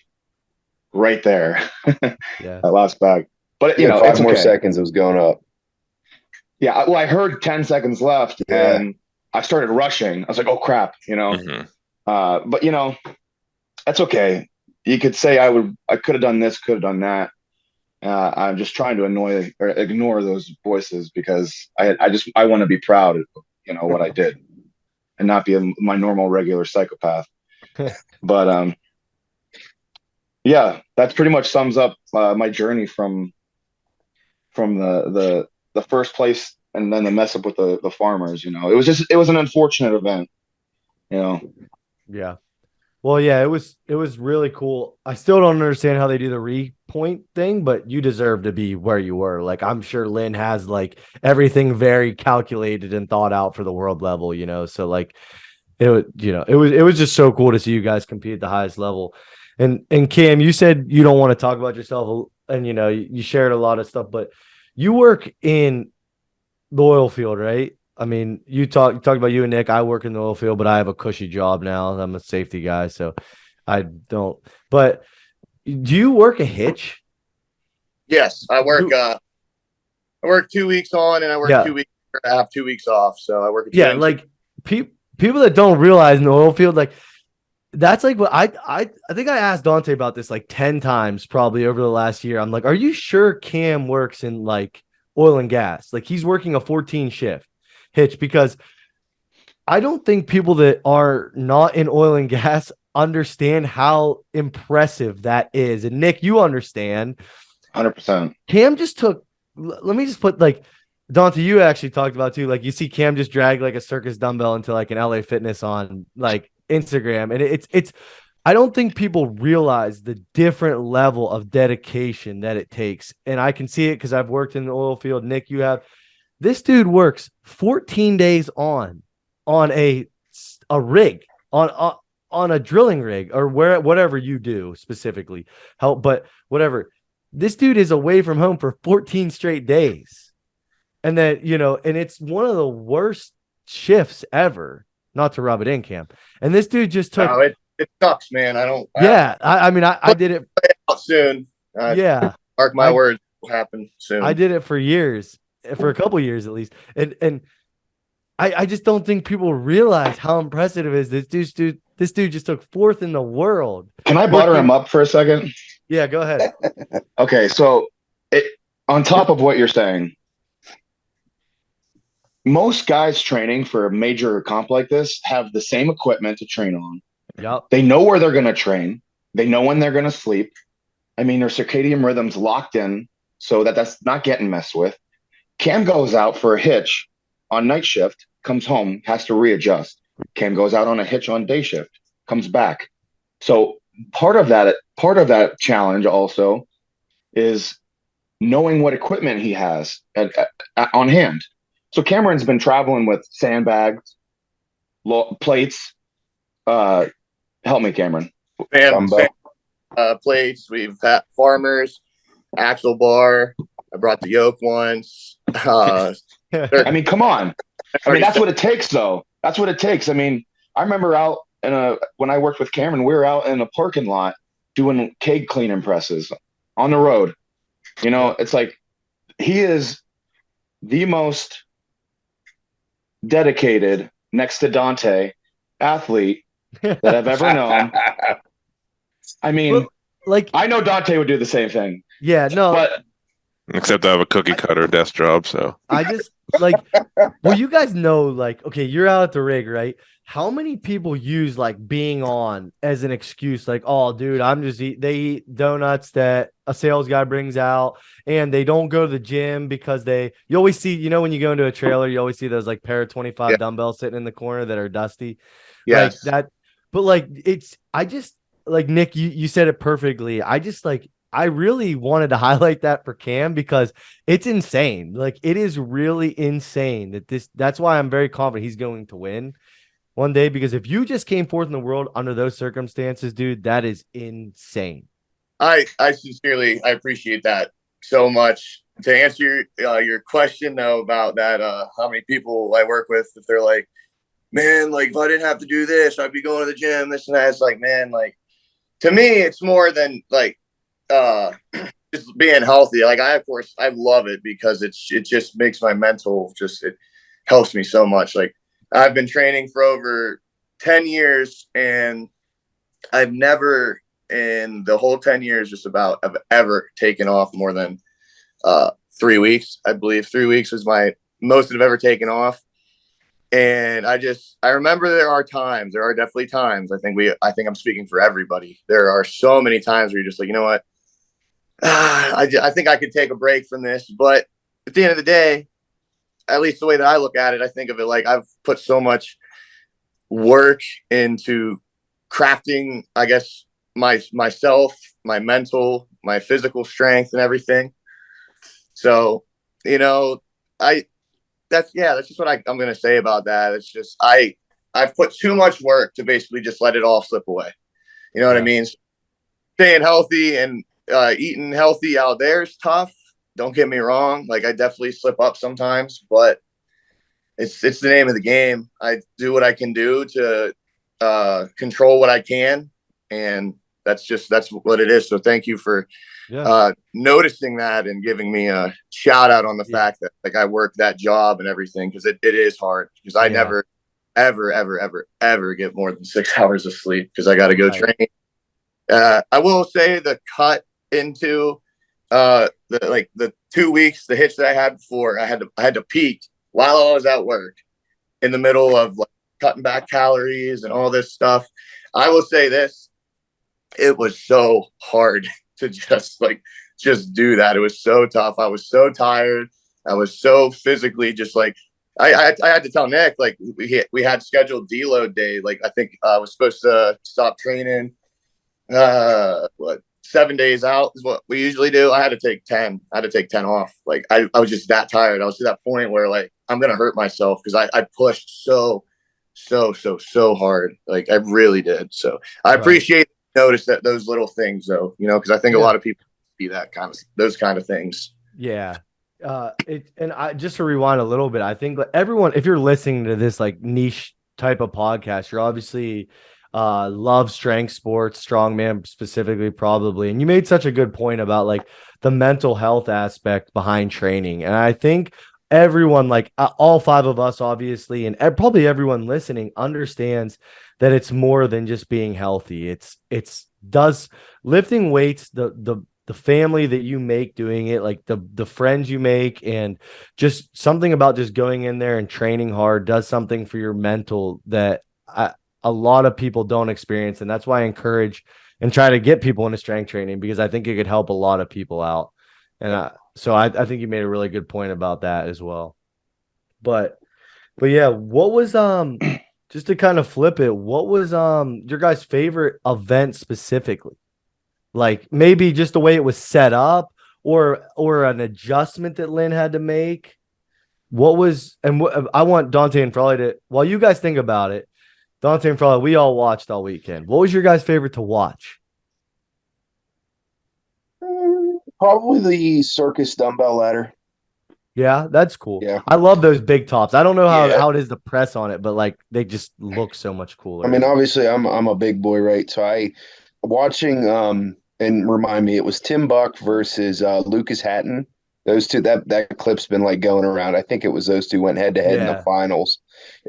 right there, Yeah. that last bag. But Yeah, it's 5 more okay. seconds, it was going up. Yeah, well, I heard 10 seconds left, Yeah. and I started rushing. I was like, oh crap, Mhm. But that's okay. You could say I could have done this, could have done that. I'm just trying to annoy or ignore those voices because I want to be proud of what I did and not be my normal regular psychopath. But yeah, that pretty much sums up my journey from the first place and then the mess up with the farmers. It was an unfortunate event. Yeah. Well, yeah, it was really cool. I still don't understand how they do the repoint thing, but you deserve to be where you were. Like I'm sure Lynn has like everything very calculated and thought out for the world level. So like it was just so cool to see you guys compete at the highest level. And Cam, you said you don't want to talk about yourself, and you shared a lot of stuff, but you work in the oil field, right? I mean, you talked about you and Nick. I work in the oil field, but I have a cushy job now. I'm a safety guy, so I don't. But do you work a hitch? Yes, I work. You, I work 2 weeks on, and I work yeah, 2 weeks. I have 2 weeks off, so I work a yeah. twin. Like people that don't realize in the oil field, like that's like what I think I asked Dante about this like 10 times probably over the last year. I'm like, are you sure Cam works in like oil and gas? Like he's working a 14 shift hitch because I don't think people that are not in oil and gas understand how impressive that is. And Nick, you understand. 100%. Cam just took, let me just put like, Dante, you actually talked about too. Like you see Cam just drag like a circus dumbbell into like an LA Fitness on like Instagram. And it's, I don't think people realize the different level of dedication that it takes. And I can see it because I've worked in the oil field. Nick, you have. This dude works 14 days on a rig on a drilling rig or whatever you do specifically. Help, but whatever. This dude is away from home for 14 straight days. And then, and it's one of the worst shifts ever. Not to rub it in, Cam. And this dude just took. No, it sucks, man. I don't. Yeah, I mean, I did it Out soon. Yeah, Mark my words, it will happen soon. I did it for years, for a couple years at least, and I just don't think people realize how impressive it is. This dude just took fourth in the world. Can I butter him up for a second? Yeah, go ahead. Okay, so on top of what you're saying, most guys training for a major comp like this have the same equipment to train on. Yep. They know where they're going to train. They know when they're going to sleep. I mean, their circadian rhythm's locked in so that's not getting messed with. Cam goes out for a hitch on night shift, comes home, has to readjust. Cam goes out on a hitch on day shift, comes back. So part of that challenge also is knowing what equipment he has on hand. So Cameron's been traveling with sandbags, plates. Help me, Cameron. Plates. We've got farmers, axle bar. I brought the yoke once. I mean, come on. I mean, that's what it takes, though. That's what it takes. I mean, I remember when I worked with Cameron, we were out in a parking lot doing keg cleaning presses on the road. It's like he is the most dedicated, next to Dante, athlete that I've ever known. I mean, I know Dante would do the same thing. Yeah, no. But except I have a cookie cutter desk job, so I just well, you guys know, okay, you're out at the rig, right? How many people use being on as an excuse? Oh, dude, they eat donuts that a sales guy brings out, and they don't go to the gym because you always see, when you go into a trailer, you always see those pair of 25 dumbbells sitting in the corner that are dusty. Yes. That, but I just Nick, you said it perfectly. I really wanted to highlight that for Cam because it's insane. It is really insane that's why I'm very confident he's going to win one day, because if you just came fourth in the world under those circumstances, dude, that is insane. I sincerely, I appreciate that so much. To answer your question though about that, how many people I work with, if they're like, man, if I didn't have to do this, I'd be going to the gym, this and that. It's man, to me, it's more than just being healthy. Of course, I love it because it just makes my mental it helps me so much. I've been training for over 10 years and I've never in the whole 10 years I've ever taken off more than 3 weeks. I believe 3 weeks was my most I've ever taken off. And I remember there are definitely times. I think I'm speaking for everybody. There are so many times where you're just you know what? I think I could take a break from this. But at the end of the day, at least the way that I look at it, I think of it I've put so much work into crafting, I guess, myself, my mental, my physical strength and everything. So, that's just what I'm going to say about that. It's just, I've put too much work to basically just let it all slip away. You know what I mean? staying healthy and eating healthy out there is tough. Don't get me wrong. Like, I definitely slip up sometimes, but it's the name of the game. I do what I can do to control what I can, and that's what it is. So thank you for noticing that and giving me a shout out on the fact that like I work that job and everything, because it is hard, because I never ever get more than 6 hours of sleep because I got to go train. I will say the cut into the 2 weeks, the hitch that I had before, I had to peak while I was at work in the middle of like cutting back calories and all this stuff. I will say this, it was so hard to just do that. It was so tough. I was so tired. I was so physically just like, I had to tell Nick, like we had scheduled deload day. Like I think I was supposed to stop training 7 days out is what we usually do. I had to take 10. I had to take 10 off. Like I was just that tired. I was to that point where like I'm gonna hurt myself because I pushed so hard. Like I really did. So I appreciate notice that those little things though, because I think a lot of people see those kind of things. Yeah. And I just to rewind a little bit, I think everyone, if you're listening to this like niche type of podcast, you're obviously love strength sports, strongman specifically, probably. And you made such a good point about like the mental health aspect behind training. And I think everyone, like all five of us, obviously, and probably everyone listening understands that it's more than just being healthy. It's does lifting weights, the family that you make doing it, like the friends you make, and just something about just going in there and training hard does something for your mental that a lot of people don't experience. And that's why I encourage and try to get people into strength training, because I think it could help a lot of people out. And so I think you made a really good point about that as well. But yeah, what was just to kind of flip it, what was your guys' favorite event specifically? Like maybe just the way it was set up, or an adjustment that Lynn had to make. What was, and I want Dante and Froley to, while you guys think about it, Dante and Froley, we all watched all weekend. What was your guys' favorite to watch? Probably the circus dumbbell ladder. Yeah, that's cool. Yeah. I love those big tops. I don't know how it is to press on it, but like they just look so much cooler. I mean, obviously I'm a big boy, right? So I watching and remind me, it was Tim Buck versus Lucas Hatton. Those two, that clip's been like going around. I think it was those two went head to head in the finals,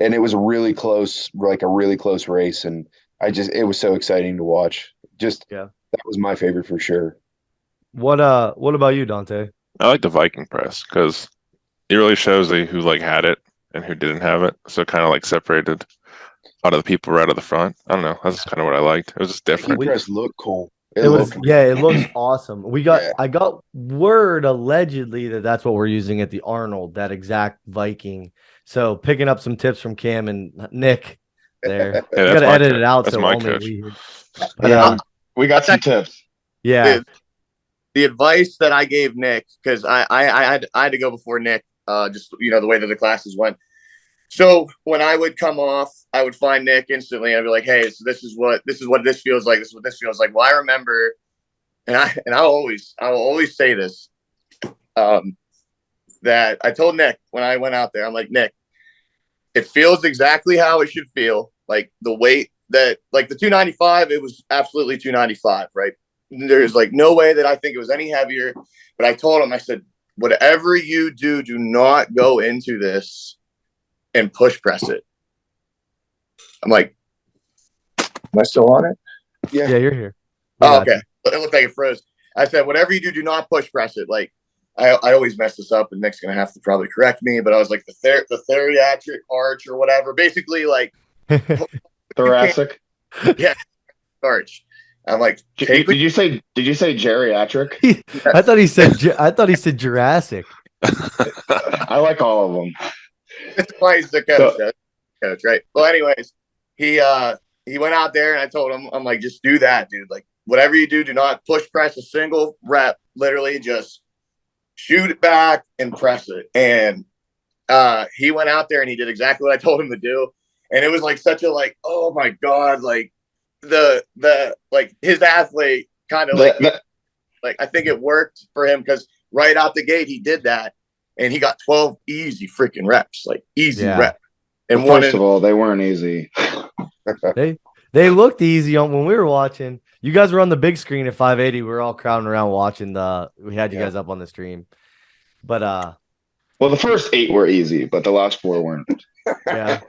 and it was a really close race. And it was so exciting to watch. That was my favorite for sure. What about you, Dante? I like the Viking press because it really shows who like had it and who didn't have it. So kind of like separated out of the people right at the front. I don't know. That's kind of what I liked. It was just different. Viking press looked cool. It looks awesome. I got word allegedly that's what we're using at the Arnold, that exact Viking. So picking up some tips from Cam and Nick there. Yeah, got to edit it out. That's so my only coach. We got some tips. Yeah. The advice that I gave Nick, because I had to go before Nick, just the way that the classes went. So when I would come off, I would find Nick instantly. I'd be like, "Hey, so this is what this feels like. This is what this feels like." Well, I remember, and I will always say this, that I told Nick when I went out there. I'm like, Nick, it feels exactly how it should feel. Like the weight that, like the 295, it was absolutely 295, right? There's like no way that I think it was any heavier. But I told him, I said, whatever you do not go into this and push press it. I'm like, am I still on it? Yeah, you're here. Oh, okay. It looked like it froze. I said, whatever you do not push press it. Like, I always mess this up, and Nick's gonna have to probably correct me. But I was like the theriatric arch or whatever, basically like thoracic. Yeah, arch. I'm like, did you say geriatric? I thought he said Jurassic. I like all of them. That's why he's the coach, right? Well, anyways, he went out there, and I told him, I'm like, just do that, dude. Like, whatever you do not push press a single rep. Literally, just shoot it back and press it. And he went out there and he did exactly what I told him to do. And it was like such a like, oh my God, like the like his athlete kind of That, like I think it worked for him because right out the gate he did that, and he got 12 easy freaking reps, like easy Yeah. reps, and well, first of all, they weren't easy. They looked easy on when we were watching. You guys were on the big screen at 580. We were all crowding around watching we had you guys up on the stream. But Well, the first 8 were easy, but the last 4 weren't. yeah.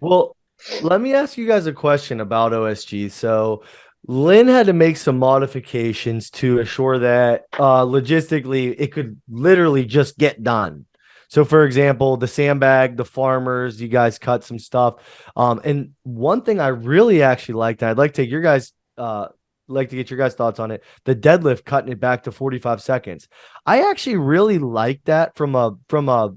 Well, let me ask you guys a question about OSG. So Lynn had to make some modifications to assure that logistically it could literally just get done. So, for example, the sandbag, the farmers, you guys cut some stuff. And one thing I really actually liked, and I'd like to get your guys' thoughts on it. The deadlift cutting it back to 45 seconds. I actually really like that from a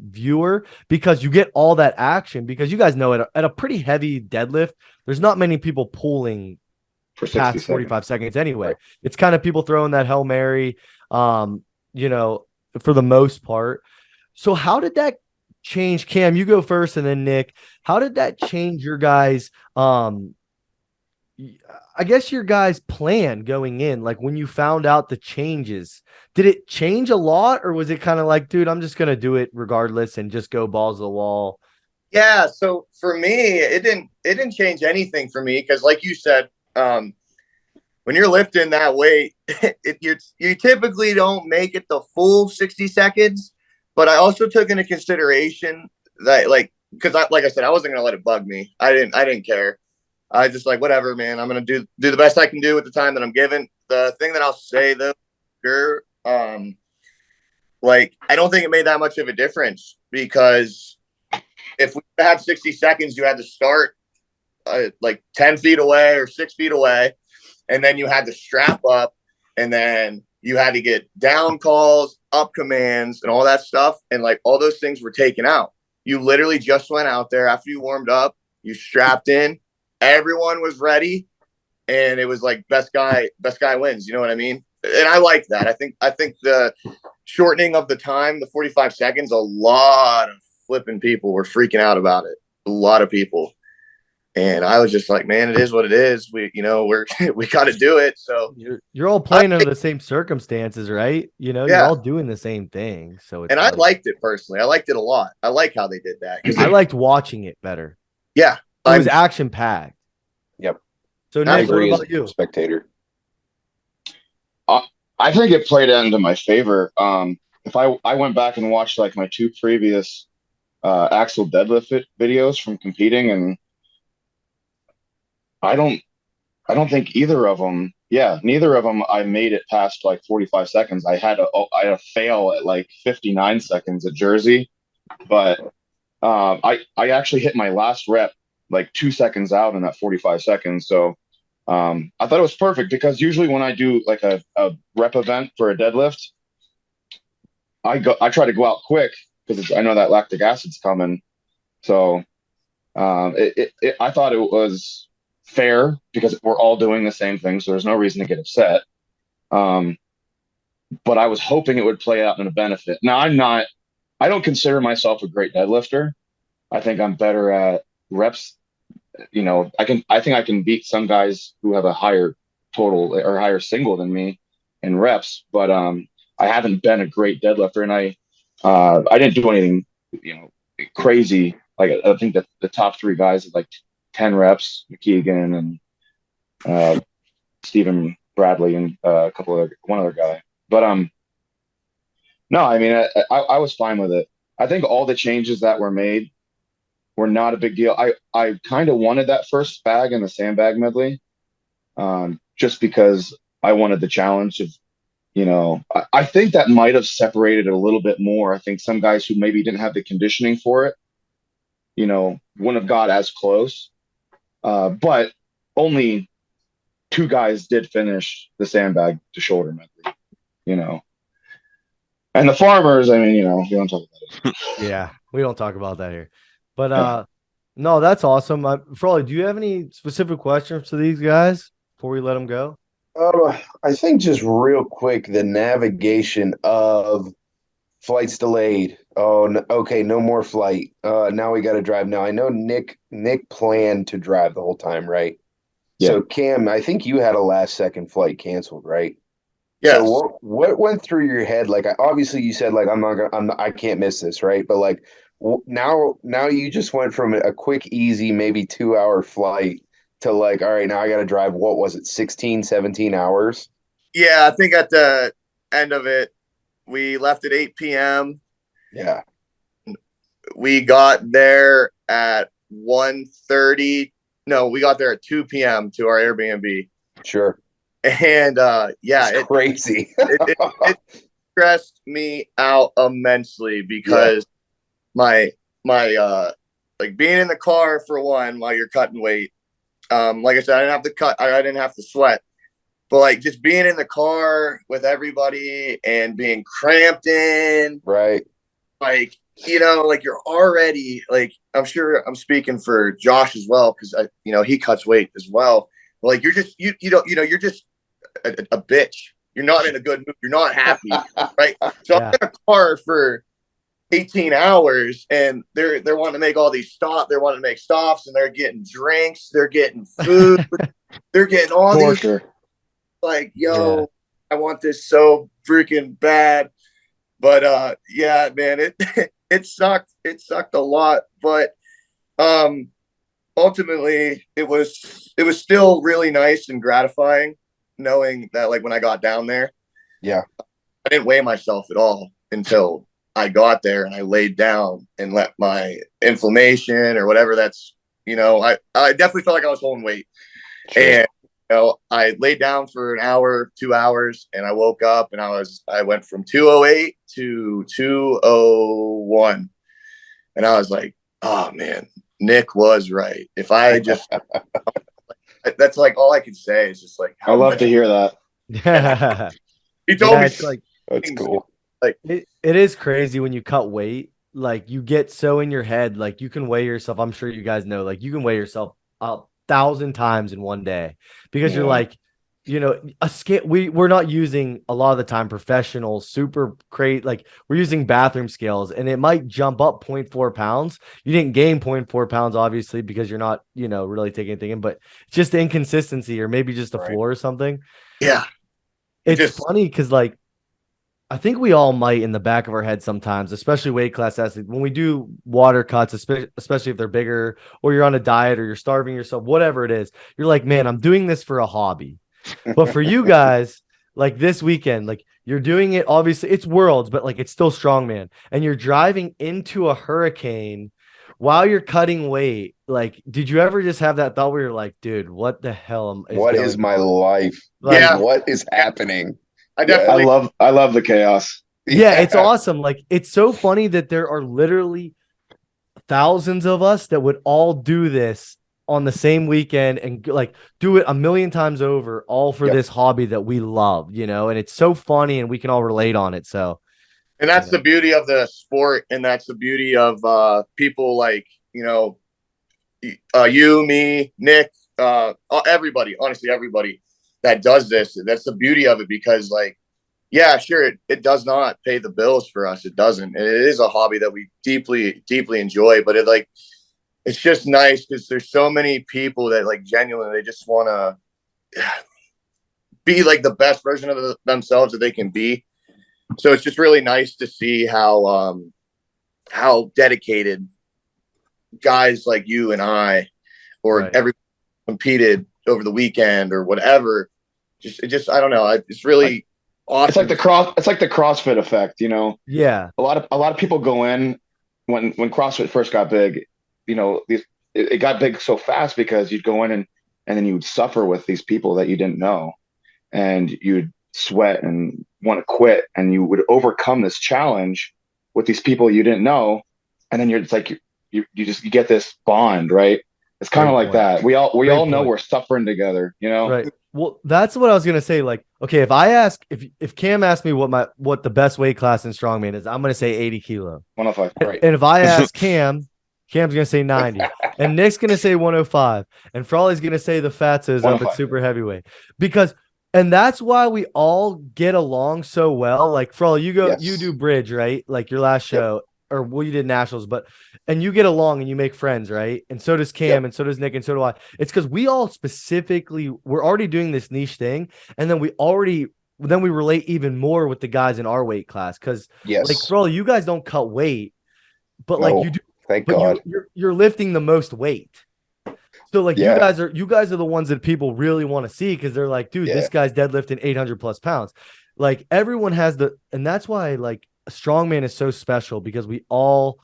viewer because you get all that action because you guys know at a pretty heavy deadlift, there's not many people pulling For 60 past seconds. 45 seconds anyway. It's kind of people throwing that Hail Mary, you know, for the most part. So how did that change? Cam, you go first and then Nick. How did that change your guys' I guess your guys' plan going in, like when you found out the changes, did it change a lot or was it kind of like, dude, I'm just gonna do it regardless and just go balls to the wall? Yeah, so for me, it didn't change anything for me because, like you said, when you're lifting that weight, you typically don't make it the full 60 seconds. But I also took into consideration that, like, because like I said, I wasn't gonna let it bug me. I didn't care. I just like whatever, man. I'm gonna do the best I can do with the time that I'm given. The thing that I'll say though, sure, like I don't think it made that much of a difference because if we had 60 seconds, you had to start like 10 feet away or 6 feet away, and then you had to strap up, and then you had to get down calls, up commands, and all that stuff. And like all those things were taken out. You literally just went out there after you warmed up, you strapped in, everyone was ready, and it was like best guy wins. You know what I mean? And I like that. I think the shortening of the time, the 45 seconds, a lot of flipping people were freaking out about it. A lot of people. And I was just like, man, it is what it is. We got to do it. So You're all playing under the same circumstances, right? You know, you're all doing the same thing. So it's and I liked it personally. I liked it a lot. I like how they did that. I liked watching it better. Yeah. It was action packed. Yep. So I Nick, what agree about as you? a spectator. I think it played into my favor. If I went back and watched like my 2 previous axle deadlift videos from competing, and I don't think either of them. Yeah, neither of them. I made it past like 45 seconds. I had a fail at like 59 seconds at Jersey, but I actually hit my last rep like 2 seconds out in that 45 seconds. So I thought it was perfect because usually when I do like a rep event for a deadlift, I try to go out quick because I know that lactic acid's coming. So I thought it was fair because we're all doing the same thing, so there's no reason to get upset. But I was hoping it would play out in a benefit. Now I don't consider myself a great deadlifter. I think I'm better at reps. You know, I think I can beat some guys who have a higher total or higher single than me in reps, but I haven't been a great deadlifter, and I didn't do anything, you know, crazy. Like I think that the top 3 guys had like 10 reps, McKeegan and Stephen Bradley and one other guy. But no, I mean I was fine with it. I think all the changes that were made were not a big deal. I kind of wanted that first bag in the sandbag medley, just because I wanted the challenge of, you know, I think that might have separated it a little bit more. I think some guys who maybe didn't have the conditioning for it, you know, wouldn't have got as close. But only 2 guys did finish the sandbag to shoulder medley, you know. And the farmers, I mean, you know, we don't talk about it. Yeah, we don't talk about that here. But no, that's awesome. Frawley, do you have any specific questions to these guys before we let them go? I think just real quick, the navigation of flight's delayed. Oh, no, okay, no more flight. Now we got to drive. Now I know Nick planned to drive the whole time, right? So Cam, I think you had a last second flight canceled, right? Yes. So what went through your head? Like, obviously you said like I can't miss this, right? But like now you just went from a quick, easy, maybe 2 hour flight to like, all right, now I got to drive. What was it, 16, 17 hours? Yeah, I think at the end of it, we left at 8 p.m. Yeah, We got there at 1:30. No, we got there at 2 p.m. to our Airbnb. sure. And It's crazy. it stressed me out immensely because my like being in the car for one while you're cutting weight. Like I said, I didn't have to cut. I didn't have to sweat. But like just being in the car with everybody and being cramped in, Right. like like you're already like I'm sure I'm speaking for Josh as well because he cuts weight as well. But like you're just you don't you're just a bitch. You're not in a good mood. You're not happy, right? So I'm in a car for 18 hours, and they're wanting to make all these stops. They're wanting to make stops, and they're getting drinks. They're getting food. They're getting all these. Sure. Like, yo, I want this so freaking bad. But yeah, man, it sucked. It sucked a lot, but ultimately it was still really nice and gratifying knowing that like when I got down there, Yeah. I didn't weigh myself at all until I got there and I laid down and let my inflammation or whatever that's I definitely felt like I was holding weight. Sure. And I laid down for an hour, 2 hours, and I woke up and I went from 208 to 201. And I was like, oh man, Nick was right. If I just that's like all I can say is just like I love to hear that. Yeah. He told me It's like That's cool. it is crazy when you cut weight. Like you get so in your head, like you can weigh yourself. I'm sure you guys know, like you can weigh yourself 1,000 times in one day because you're like, a scale. We're not using a lot of the time professional, super great. Like we're using bathroom scales, and it might jump up zero point 0.4 pounds. You didn't gain 0.4 pounds, obviously, because you're not, really taking anything in, but it's just the inconsistency or maybe just the floor or something. Yeah. It's funny because like I think we all might in the back of our head sometimes, especially weight class athletes, when we do water cuts, especially if they're bigger or you're on a diet or you're starving yourself, whatever it is, you're like, man, I'm doing this for a hobby. But for you guys, like this weekend, like you're doing it, obviously it's worlds, but like it's still strongman. And you're driving into a hurricane while you're cutting weight. Like, did you ever just have that thought where you're like, dude, what the hell What is my life? Like, Yeah. What is happening? I definitely I love the chaos. Yeah, it's awesome. Like, it's so funny that there are literally thousands of us that would all do this on the same weekend and like do it a million times over, all for this hobby that we love, and it's so funny and we can all relate on it. So, and that's the beauty of the sport, and that's the beauty of people like you, me, Nick, everybody. Honestly, everybody that does this. That's the beauty of it because, like, yeah, sure, it does not pay the bills for us. It doesn't. It is a hobby that we deeply, deeply enjoy. But it's just nice because there's so many people that like genuinely they just want to be like the best version of themselves that they can be. So it's just really nice to see how dedicated guys like you and I, or everyone competed over the weekend or whatever. Just I don't know. It's really awesome. It's like the CrossFit effect, Yeah. A lot of people go in when CrossFit first got big. It got big so fast because you'd go in and then you would suffer with these people that you didn't know, and you'd sweat and want to quit, and you would overcome this challenge with these people you didn't know, and then it's like you get this bond, right? It's kind of like that. We all know we're suffering together, Right. Well, that's what I was gonna say. Like, okay, if Cam asked me what the best weight class in strongman is, I'm gonna say 80 kilo. 105, right? And if I ask Cam's gonna say 90, and Nick's gonna say 105, and Frawley's gonna say the Fatso's up at super heavyweight and that's why we all get along so well. Like Frawley, you do bridge, right? Like your last show. or well, you did nationals, but and you get along and you make friends, right? And so does Cam, Yep. and so does Nick, and so do I. It's because we all specifically we're already doing this niche thing, and then we relate even more with the guys in our weight class because Yes. like for all you guys don't cut weight, but like No, you do, thank but God. you're lifting the most weight. So like Yeah. you guys are the ones that people really want to see because they're like, dude, Yeah. this guy's deadlifting 800 plus pounds. Like everyone has and that's why like strongman is so special because we all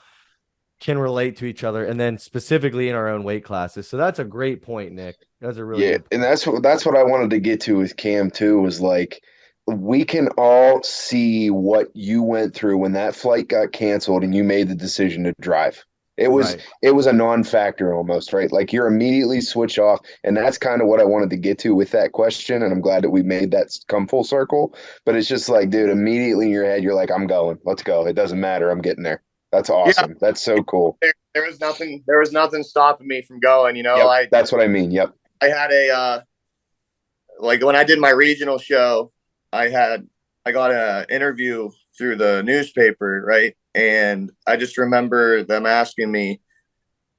can relate to each other, and then specifically in our own weight classes. So that's a great point, Nick. That's a really Yeah, good point. and that's what I wanted to get to with Cam too, was like we can all see what you went through when that flight got canceled and you made the decision to drive. Right. It was a non-factor almost, right? Like you're immediately switch off, and that's kind of what I wanted to get to with that question, and I'm glad that we made that come full circle. But it's just like, dude, immediately in your head, you're like, I'm going. Let's go. It doesn't matter. I'm getting there. That's Yeah, awesome. That's so cool. there was nothing stopping me from going. You know, Yep, that's what I mean. Yep. I had a like when I did my regional show, I got an interview through the newspaper, right? And I just remember them asking me,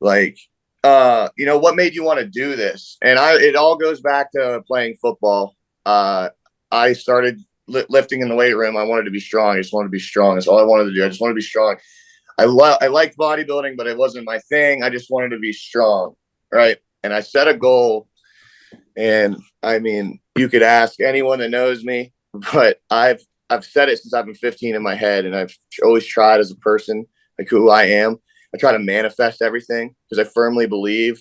like, you know, what made you want to do this? And it all goes back to playing football. I started lifting in the weight room. I wanted to be strong. I just wanted to be strong. That's all I wanted to do. I just wanted to be strong. I liked bodybuilding, but it wasn't my thing. I just wanted to be strong, right? And I set a goal. And I mean, you could ask anyone that knows me, but I've said it since I've been 15 in my head, and I've always tried as a person, like who I am. I try to manifest everything because I firmly believe,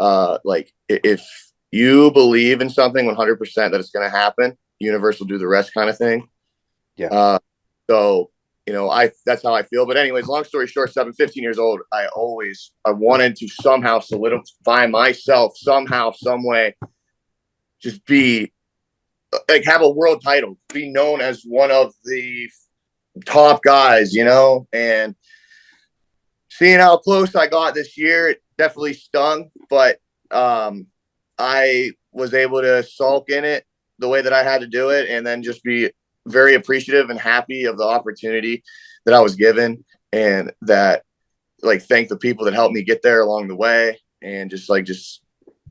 like if you believe in something 100% that it's going to happen, the universe will do the rest, kind of thing. Yeah. So you know, that's how I feel. But anyways, long story short, 15 years old, I wanted to somehow solidify myself somehow, some way, just be like have a world title, be known as one of the top guys, you know. And seeing how close I got this year, it definitely stung, but I was able to sulk in it the way that I had to do it, and then just be very appreciative and happy of the opportunity that I was given, and that like thank the people that helped me get there along the way, and just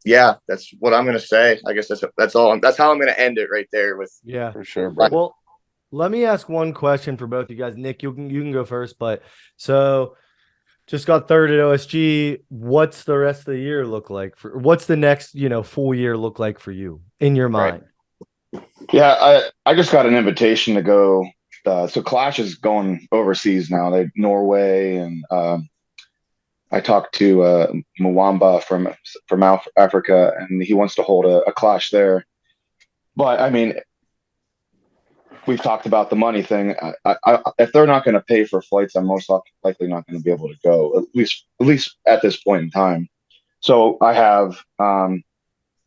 yeah, that's what I'm gonna say. I guess that's all. That's how I'm gonna end it right there. With Yeah, For sure, brother. well, let me ask one question for both you guys. Nick, you can go first, but so just got third at OSG. What's the rest of the year look like what's the next, full year look like for you in your mind? Yeah, I just got an invitation to go. So Clash is going overseas now. They Norway, and I talked to Mwamba from Africa, and he wants to hold a Clash there. But I mean, we've talked about the money thing. If they're not going to pay for flights, I'm most likely not going to be able to go. At least at this point in time. So I have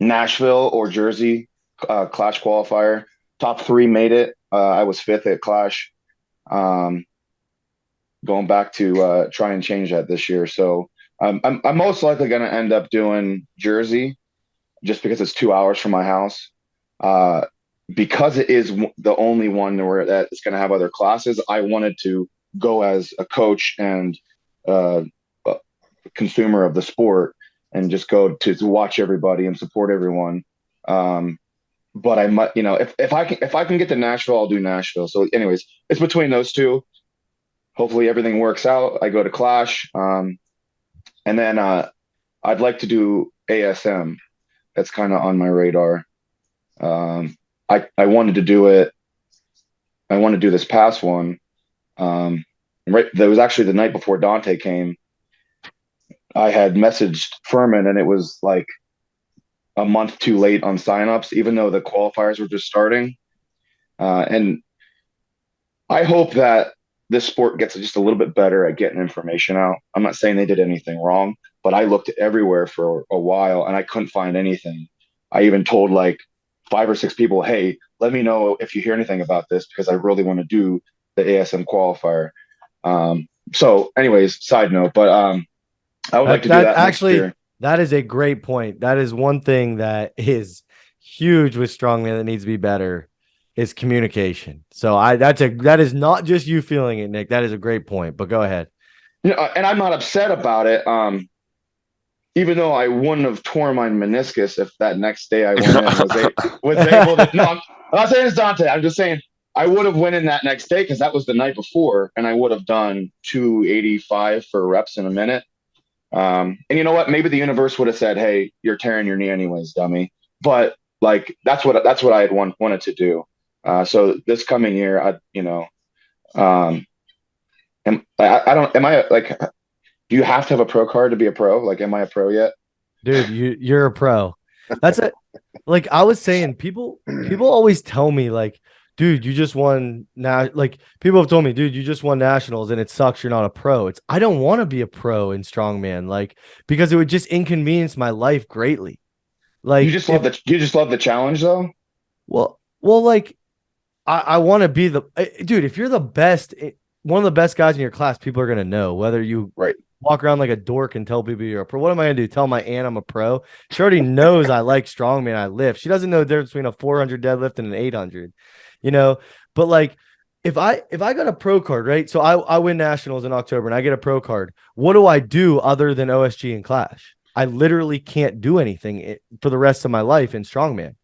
Nashville or Jersey Clash qualifier. Top three made it. I was fifth at Clash. Going back to try and change that this year. So I'm most likely going to end up doing Jersey just because it's 2 hours from my house. Because it is the only one where that is going to have other classes, I wanted to go as a coach and a consumer of the sport and just go to watch everybody and support everyone. But I might, if I can get to Nashville, I'll do Nashville. So anyways, it's between those two. Hopefully everything works out. I go to Clash. And then I'd like to do ASM. That's kind of on my radar. I wanted to do it. I want to do this past one. Right, that was actually the night before Dante came. I had messaged Furman, and it was like a month too late on signups, even though the qualifiers were just starting. And I hope that this sport gets just a little bit better at getting information out. I'm not saying they did anything wrong, but I looked everywhere for a while and I couldn't find anything. I even told like 5 or 6 people, hey, let me know if you hear anything about this because I really want to do the ASM qualifier. So anyways, side note, but I would like to do that next year. That is a great point. That is one thing that is huge with strongman that needs to be better is communication. So that is not just you feeling it, Nick. That is a great point, but go ahead. and I'm not upset about it. Even though I wouldn't have torn my meniscus if that next day I went in and was able to. No, I'm not saying it's Dante. I'm just saying I would have went in that next day because that was the night before, and I would have done 285 for reps in a minute. And you know what? Maybe the universe would have said, "Hey, you're tearing your knee anyways, dummy." But like that's what I had wanted to do. So this coming year, um, I don't. Am I like? Do you have to have a pro card to be a pro? Like, am I a pro yet? Dude, you're a pro. That's it. Like I was saying, people always tell me like, dude, you just won now. Like people have told me, dude, you just won nationals and it sucks you're not a pro. It's I don't want to be a pro in strongman, like because it would just inconvenience my life greatly. You Like just love you just love the challenge though. like I want to be the dude. If you're the best, one of the best guys in your class, people are gonna know whether you Right. walk around like a dork and tell people you're a pro. What am I gonna do? Tell my aunt I'm a pro? She already knows I like strongman. I lift. She doesn't know the difference between a 400 deadlift and an 800. You know, but like if I got a pro card, right? So I win nationals in October and I get a pro card. What do I do other than OSG and Clash? I literally can't do anything for the rest of my life in strongman.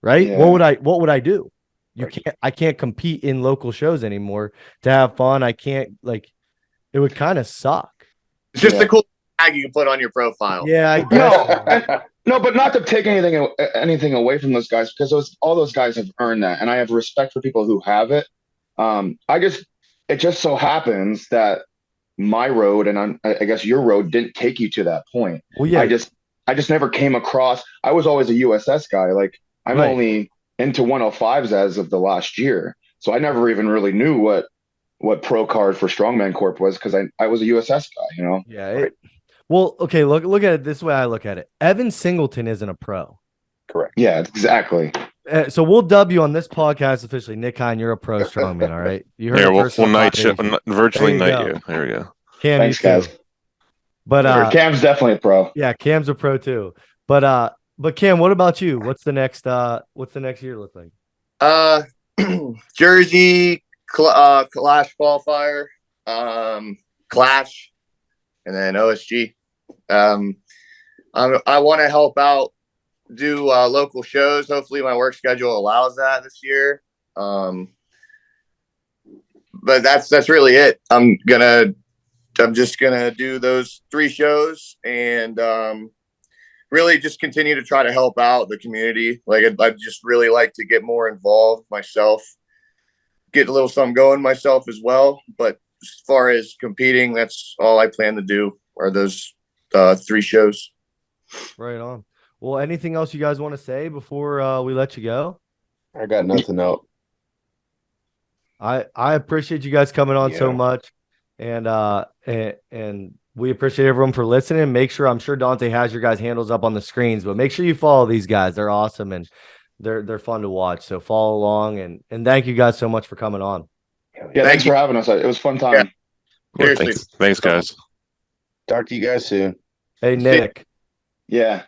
Right? Yeah. What would I do? Right. I can't compete in local shows anymore to have fun. I can't like it would kind of suck. It's just Yeah. a cool tag you can put on your profile. Yeah, I guess. No, no, but not to take anything away from those guys because all those guys have earned that, and I have respect for people who have it. It just so happens that my road and I guess your road didn't take you to that point. Well, yeah, I just never came across. I was always a USS guy. Like I'm right. only into 105s as of the last year, so I never even really knew what pro card for Strongman Corp was because I was a USS guy. You know. Yeah. Well, okay. Look at it this way. I look at it. Evan Singleton isn't a pro. Correct. Yeah, exactly. So we'll dub you on this podcast officially. Nick Hein, you're a pro strongman. All right. You heard There, it we'll, first. we'll on night Pod ship, Nation. virtually There you night go. you. There we go. Cam, Thanks, you too. guys. But Cam's definitely a pro. yeah, Cam's a pro too. But Cam, what about you? What's the next year look like? Jersey, Clash qualifier, Clash, and then OSG. I want to help out, do local shows. Hopefully, my work schedule allows that this year. But that's really it. I'm just gonna do those 3 shows and really just continue to try to help out the community. Like I'd just really like to get more involved myself, get a little something going myself as well. But as far as competing, that's all I plan to do are those 3 shows. Right on. Well, anything else you guys want to say before we let you go? I got nothing else. I appreciate you guys coming on so Yeah. much, and we appreciate everyone for listening. Make sure I'm sure Dante has your guys' handles up on the screens, but make sure you follow these guys. They're awesome and they're fun to watch. So follow along and thank you guys so much for coming on. Yeah, thanks for having us. It was a fun time. Yeah. Seriously. Thanks, guys. Talk to you guys soon. Hey Nick. Yeah.